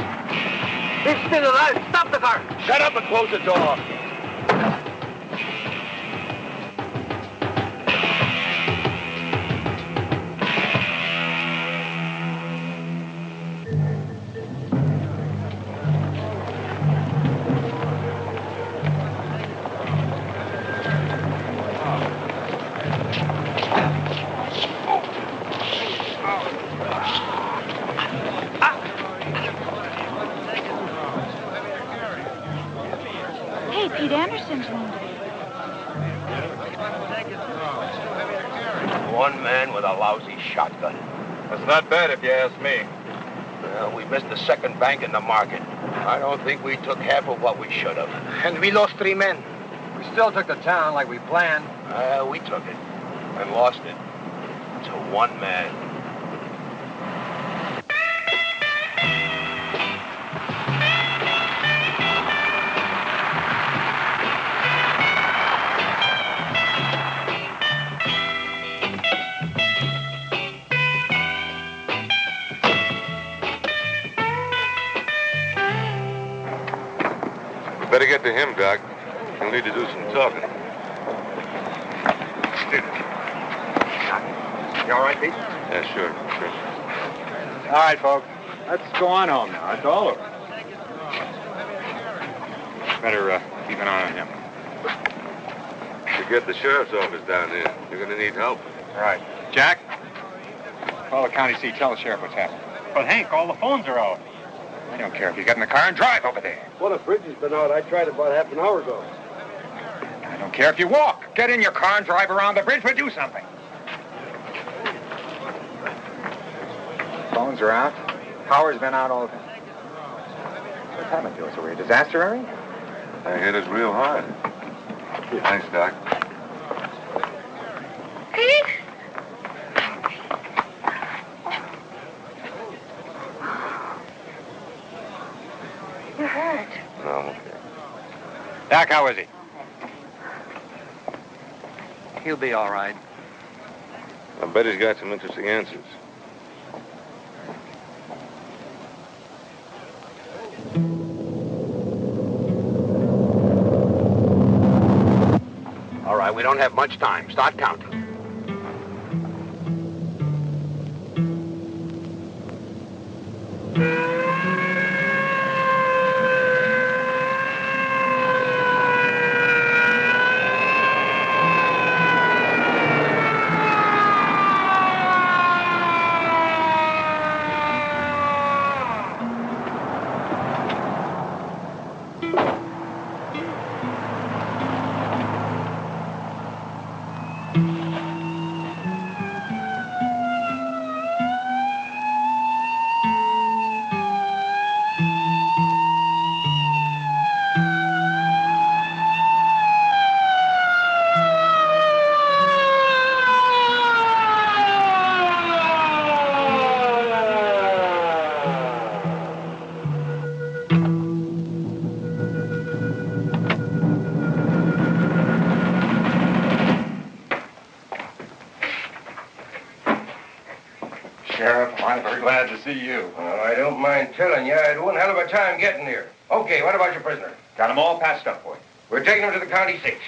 He's still alive. Stop the car. Shut up and close the door. Hey, one man with a lousy shotgun. That's not bad if you ask me. Well, we missed the second bank in the market. I don't think we took half of what we should have. And we lost 3 men. We still took the town like we planned. We took it and lost it to one man. Better get to him, Doc. We'll need to do some talking. You all right, Pete? Yeah, sure. All right, folks. Let's go on home now. It's all over. Better keep an eye on him. Forget the sheriff's office down there. You're going to need help. All right. Jack, call the county seat. Tell the sheriff what's happening. But, Hank, all the phones are out. I don't care if you get in the car and drive over there. Well, the bridge has been out. I tried about half an hour ago. I don't care if you walk. Get in your car and drive around the bridge, but do something. Phones are out. Power's been out all day. What's happened to us? Are we a disaster area? They hit us real hard. Thanks, Doc. Pete? You're hurt. No, I'm okay. Doc, how is he? He'll be all right. I bet he's got some interesting answers. All right, we don't have much time. Start counting. Sheriff, I'm very glad to see you. Well, I don't mind telling you, I had one hell of a time getting here. Okay, what about your prisoner? Got them all patched up for you. We're taking him to the county seat.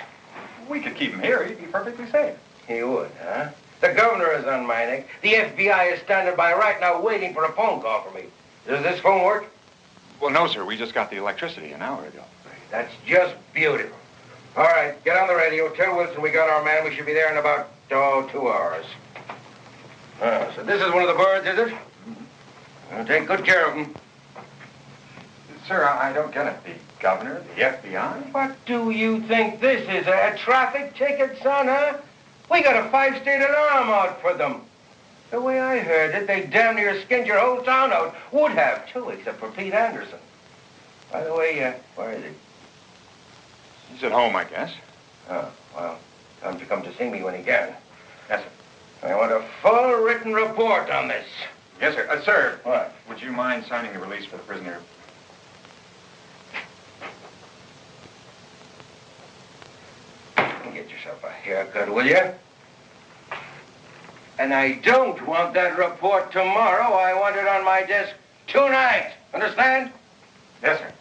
We could keep him here. He'd be perfectly safe. He would, huh? The governor is on my neck. The FBI is standing by right now waiting for a phone call from me. Does this phone work? Well, no, sir. We just got the electricity an hour ago. That's just beautiful. All right, get on the radio. Tell Wilson we got our man. We should be there in about, 2 hours. So this is one of the birds, is it? I'll take good care of him. Sir, I don't get it. The governor, the FBI? What do you think this is, a traffic ticket, son, huh? We got a 5-state alarm out for them. The way I heard it, they damn near skinned your whole town out. Would have, too, except for Pete Anderson. By the way, where is he? He's at home, I guess. Oh, well, tell him to come to see me when he can. Yes, sir. I want a full written report on this. Yes, sir. Sir. What? Would you mind signing the release for the prisoner? Get yourself a haircut, will you? And I don't want that report tomorrow. I want it on my desk tonight. Understand? Yes, sir.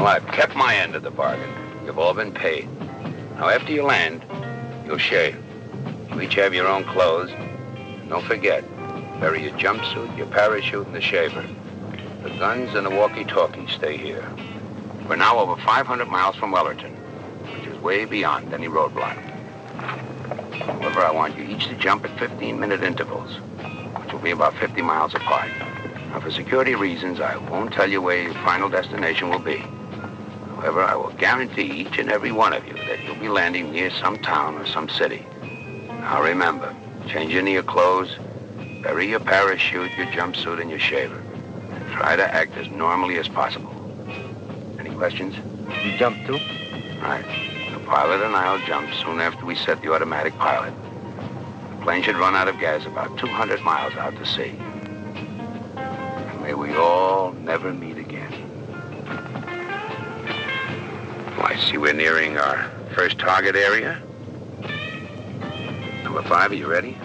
Well, I've kept my end of the bargain. You've all been paid. Now, after you land, you'll shave. You each have your own clothes. And don't forget, bury your jumpsuit, your parachute, and the shaver. The guns and the walkie-talkie stay here. We're now over 500 miles from Wellerton, which is way beyond any roadblock. However, I want you each to jump at 15-minute intervals, which will be about 50 miles apart. Now, for security reasons, I won't tell you where your final destination will be. However, I will guarantee each and every one of you that you'll be landing near some town or some city. Now, remember, change into your clothes, bury your parachute, your jumpsuit, and your shaver. And try to act as normally as possible. Any questions? You jump too? Right. The pilot and I'll jump soon after we set the automatic pilot. The plane should run out of gas about 200 miles out to sea. And may we all never meet again. Well, I see we're nearing our first target area. Number 5, are you ready?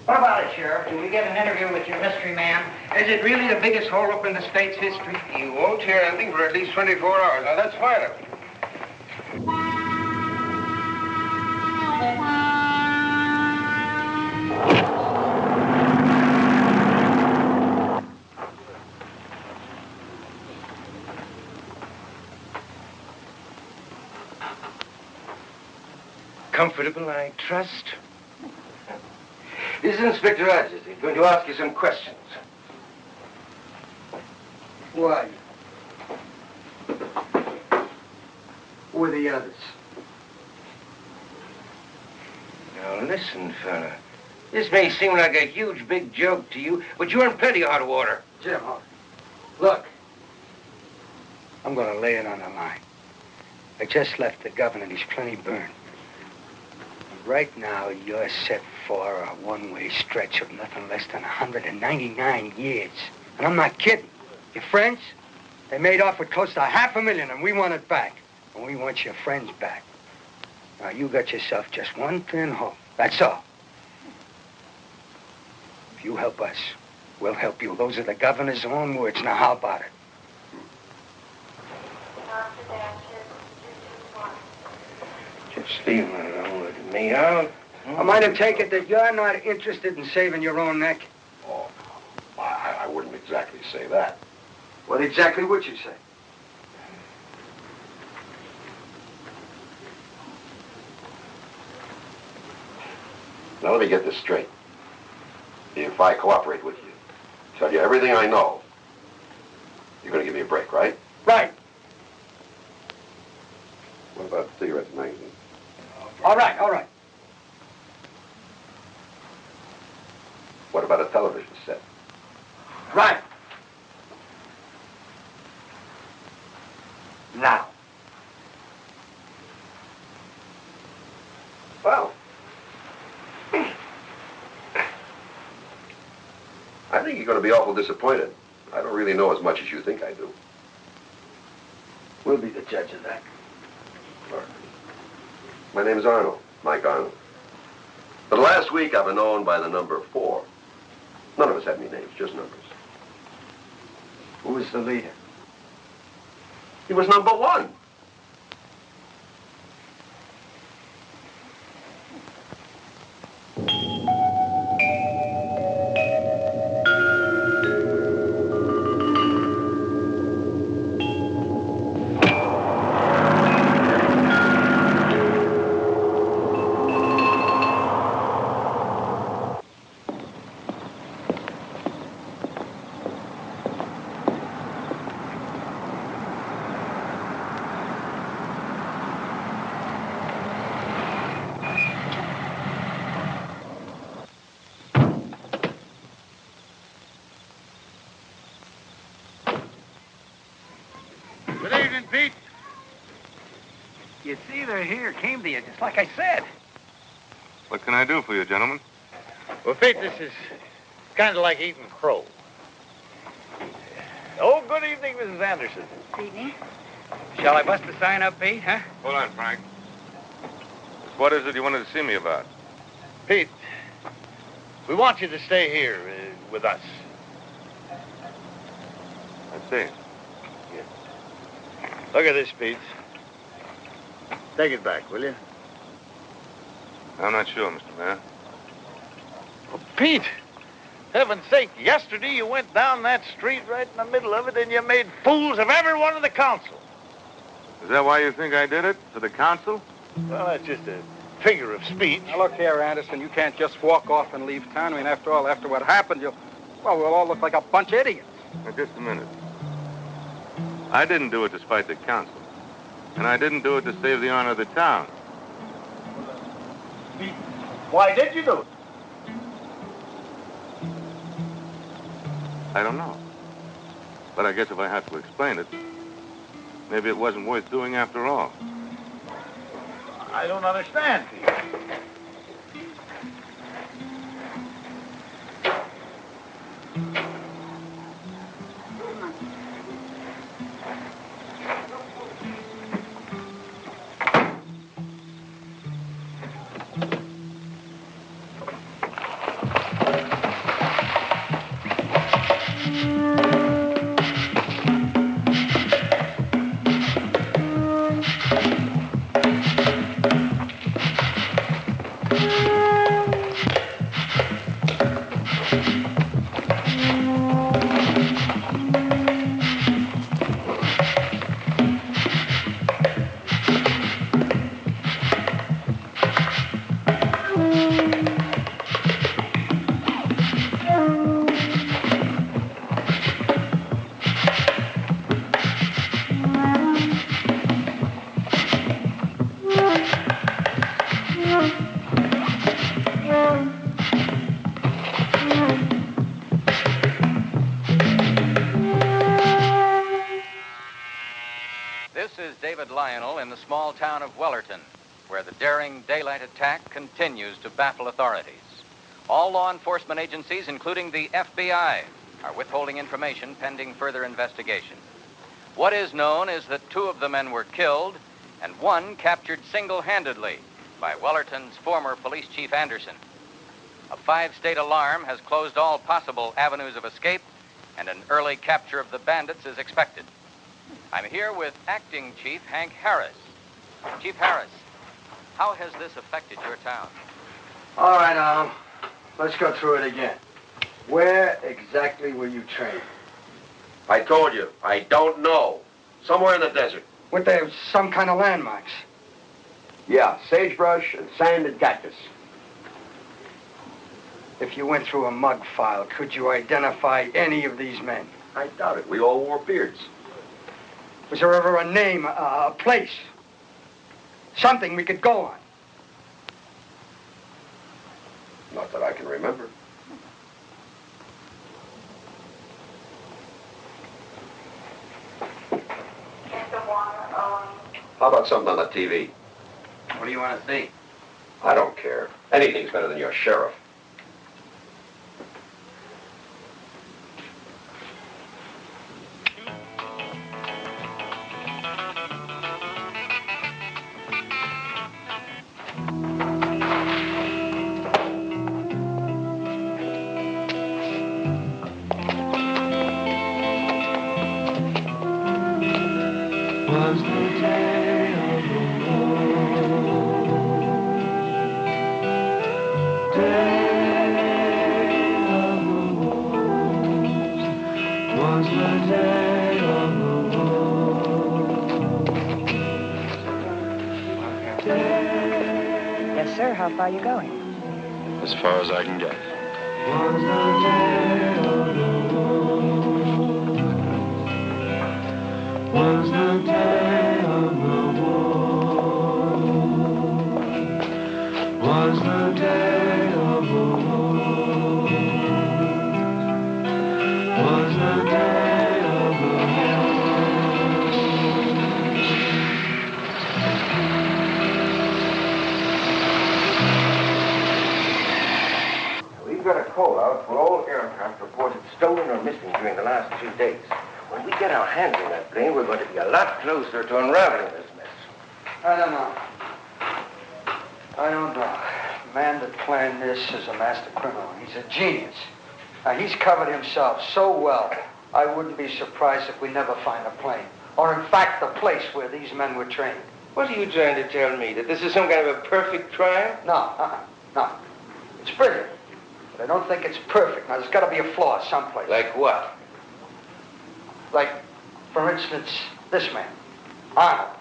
What about it, Sheriff? Do we get an interview with your mystery man? Is it really the biggest holdup in the state's history? You won't hear anything for at least 24 hours. Now, that's fine of you. Comfortable, I trust. This is Inspector Rogers. He's going to ask you some questions. Why? Who are the others? Now, listen, fella. This may seem like a huge, big joke to you, but you're in plenty of hot water. Jim, look. I'm going to lay it on the line. I just left the governor, and he's plenty burned. Right now, you're set for a one-way stretch of nothing less than 199 years. And I'm not kidding. Your friends, they made off with close to $500,000, and we want it back. And we want your friends back. Now, you got yourself just one thin hope. That's all. If you help us, we'll help you. Those are the governor's own words. Now, how about it? Just leave him alone with me, huh? Am I to take it that you're not interested in saving your own neck? Oh, I wouldn't exactly say that. What exactly would you say? Now, let me get this straight. If I cooperate with you, tell you everything I know, you're going to give me a break, right? Right. What about cigarettes and magazines? All right, all right. What about a television set? Right. Now. Well, I think you're going to be awful disappointed. I don't really know as much as you think I do. We'll be the judge of that. All right. My name is Arnold, Mike Arnold. For the last week, I've been known by the number 4. None of us have any names, just numbers. Who was the leader? He was number 1. Good evening, Pete. You see, they're here. Came to you, just like I said. What can I do for you, gentlemen? Well, Pete, this is kind of like eating crow. Oh, good evening, Mrs. Anderson. Good evening. Shall I bust the sign up, Pete, huh? Hold on, Frank. What is it you wanted to see me about? Pete, we want you to stay here with us. I see. Look at this, Pete. Take it back, will you? I'm not sure, Mr. Mayor. Oh, Pete, heaven's sake, yesterday you went down that street right in the middle of it and you made fools of every one of the council. Is that why you think I did it? For the council? Well, that's just a figure of speech. Now, look here, Anderson. You can't just walk off and leave town. I mean, after all, after what happened, we'll all look like a bunch of idiots. Now, just a minute. I didn't do it to spite the council. And I didn't do it to save the honor of the town. Pete, why did you do it? I don't know. But I guess if I have to explain it, maybe it wasn't worth doing after all. I don't understand, Pete. Lionel in the small town of Wellerton, where the daring daylight attack continues to baffle authorities. All law enforcement agencies, including the FBI, are withholding information pending further investigation. What is known is that 2 of the men were killed and 1 captured single-handedly by Wellerton's former police chief Anderson. A 5-state alarm has closed all possible avenues of escape, and an early capture of the bandits is expected. I'm here with Acting Chief Hank Harris. Chief Harris, how has this affected your town? All right, let's go through it again. Where exactly were you trained? I told you, I don't know. Somewhere in the desert. Weren't there some kind of landmarks? Yeah, sagebrush and sand and cactus. If you went through a mug file, could you identify any of these men? I doubt it. We all wore beards. Was there ever a name, a place? Something we could go on? Not that I can remember. How about something on the TV? What do you want to see? I don't care. Anything's better than your sheriff. Yes, sir. How far are you going? As far as I can get. Was the day of the war. Was the day of the war. Was the day of the war. We've got a call out for all aircraft reported stolen or missing during the last 2 days. when we get our hands on that plane, we're going to be a lot closer to unraveling this mess. I don't know. The man that planned this is a master criminal. He's a genius. Now, he's covered himself so well, I wouldn't be surprised if we never find a plane. Or, in fact, the place where these men were trained. What are you trying to tell me? That this is some kind of a perfect crime? No. It's brilliant. But I don't think it's perfect. Now, there's got to be a flaw someplace. Like what? Like, for instance, this man, Arnold,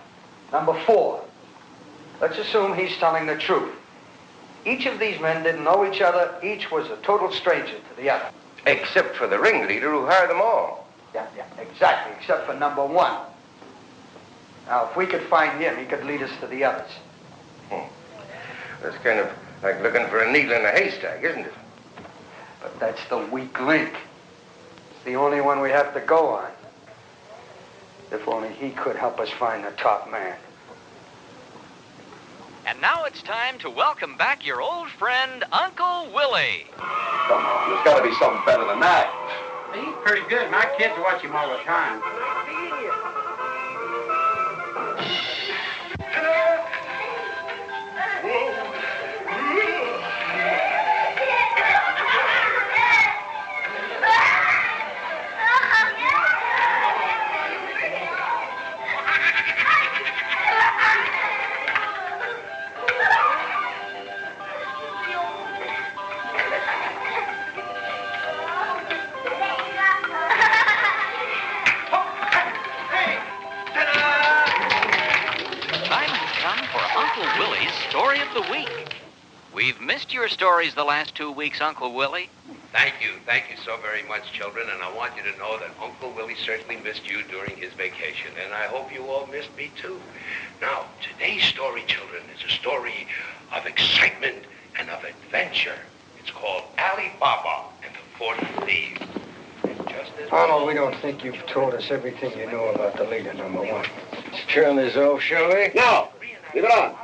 number 4. Let's assume he's telling the truth. Each of these men didn't know each other. Each was a total stranger to the other. Except for the ringleader who hired them all. Yeah, exactly, except for number 1. Now, if we could find him, he could lead us to the others. That's kind of like looking for a needle in a haystack, isn't it? But that's the weak link. It's the only one we have to go on. If only he could help us find the top man. And now it's time to welcome back your old friend, Uncle Willie. Come on, there's got to be something better than that. He's pretty good. My kids watch him all the time. Story of the week. We've missed your stories the last 2 weeks, Uncle Willie. Thank you so very much, children, and I want you to know that Uncle Willie certainly missed you during his vacation, and I hope you all missed me too. Now, today's story, children, is a story of excitement and of adventure. It's called Ali Baba and the 40 Thieves. And just as Arnold, we don't think you've told us everything you know about the leader, number 1. Let's turn this off, shall we? No! Leave it on.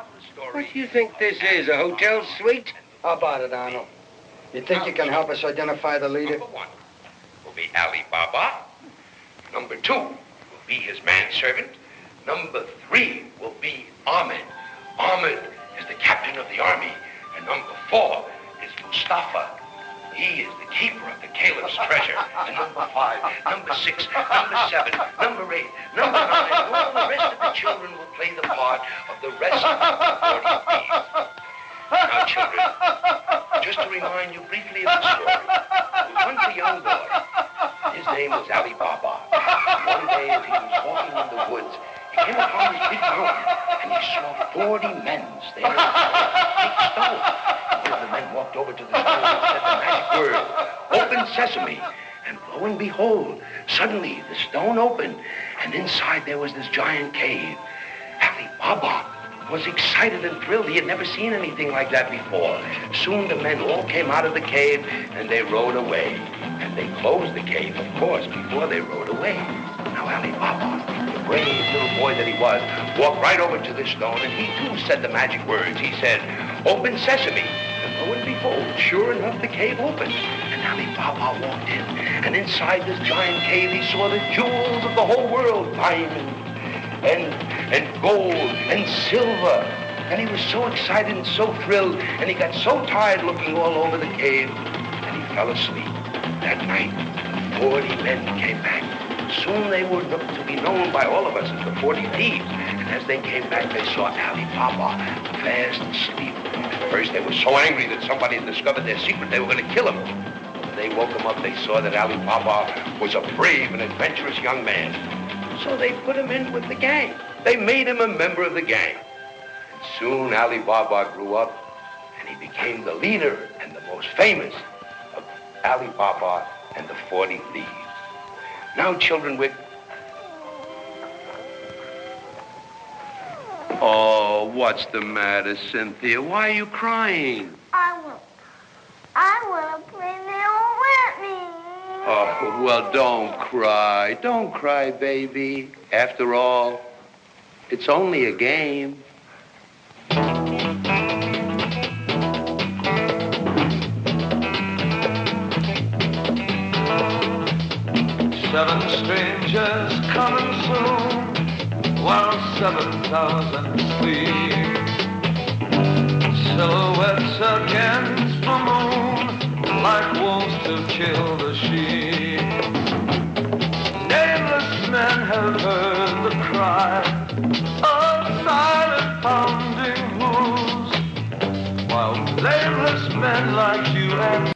What do you think this is, a hotel suite? How about it, Arnold? You think you can help us identify the leader? Number 1 will be Ali Baba. Number 2 will be his manservant. Number 3 will be Ahmed. Ahmed is the captain of the army. And number 4 is Mustafa. He is the keeper of the caliph's treasure. And number 5, number 6, number 7, number 8, number 9, and all the rest of the children will play the part of the rest of the 40 thieves. Now, children, just to remind you briefly of the story, there was once a young boy. His name was Ali Baba. One day, as he was walking in the woods, he came upon this big mountain, and he saw 40 men standing on a big stone. And the men walked over to the stone and said the magic word, "Open sesame." And lo and behold, suddenly the stone opened, and inside there was this giant cave. Ali Baba was excited and thrilled. He had never seen anything like that before. Soon the men all came out of the cave, and they rode away. And they closed the cave, of course, before they rode away. Now Ali Baba, the brave little boy that he was, walked right over to the stone, and he too said the magic words. He said, "Open sesame." And lo and behold, sure enough, the cave opened. And Ali Baba walked in, and inside this giant cave, he saw the jewels of the whole world, diamonds and gold and silver. And he was so excited and so thrilled, and he got so tired looking all over the cave, and he fell asleep. That night, 40 men came back. Soon they were to be known by all of us as the 40 Thieves. And as they came back, they saw Ali Baba fast asleep. At first, they were so angry that somebody had discovered their secret, they were going to kill him. When they woke him up, they saw that Ali Baba was a brave and adventurous young man. So they put him in with the gang. They made him a member of the gang. And soon Ali Baba grew up, and he became the leader and the most famous of Ali Baba and the 40 Thieves. Now, children, Oh, what's the matter, Cynthia? Why are you crying? I want to play. They won't let me. Oh, well, don't cry. Don't cry, baby. After all, it's only a game. 7 strangers coming soon, while 7,000 flee. Silhouettes against the moon, like wolves to kill the sheep. Nameless men have heard the cry of silent pounding hooves, while blameless men like you and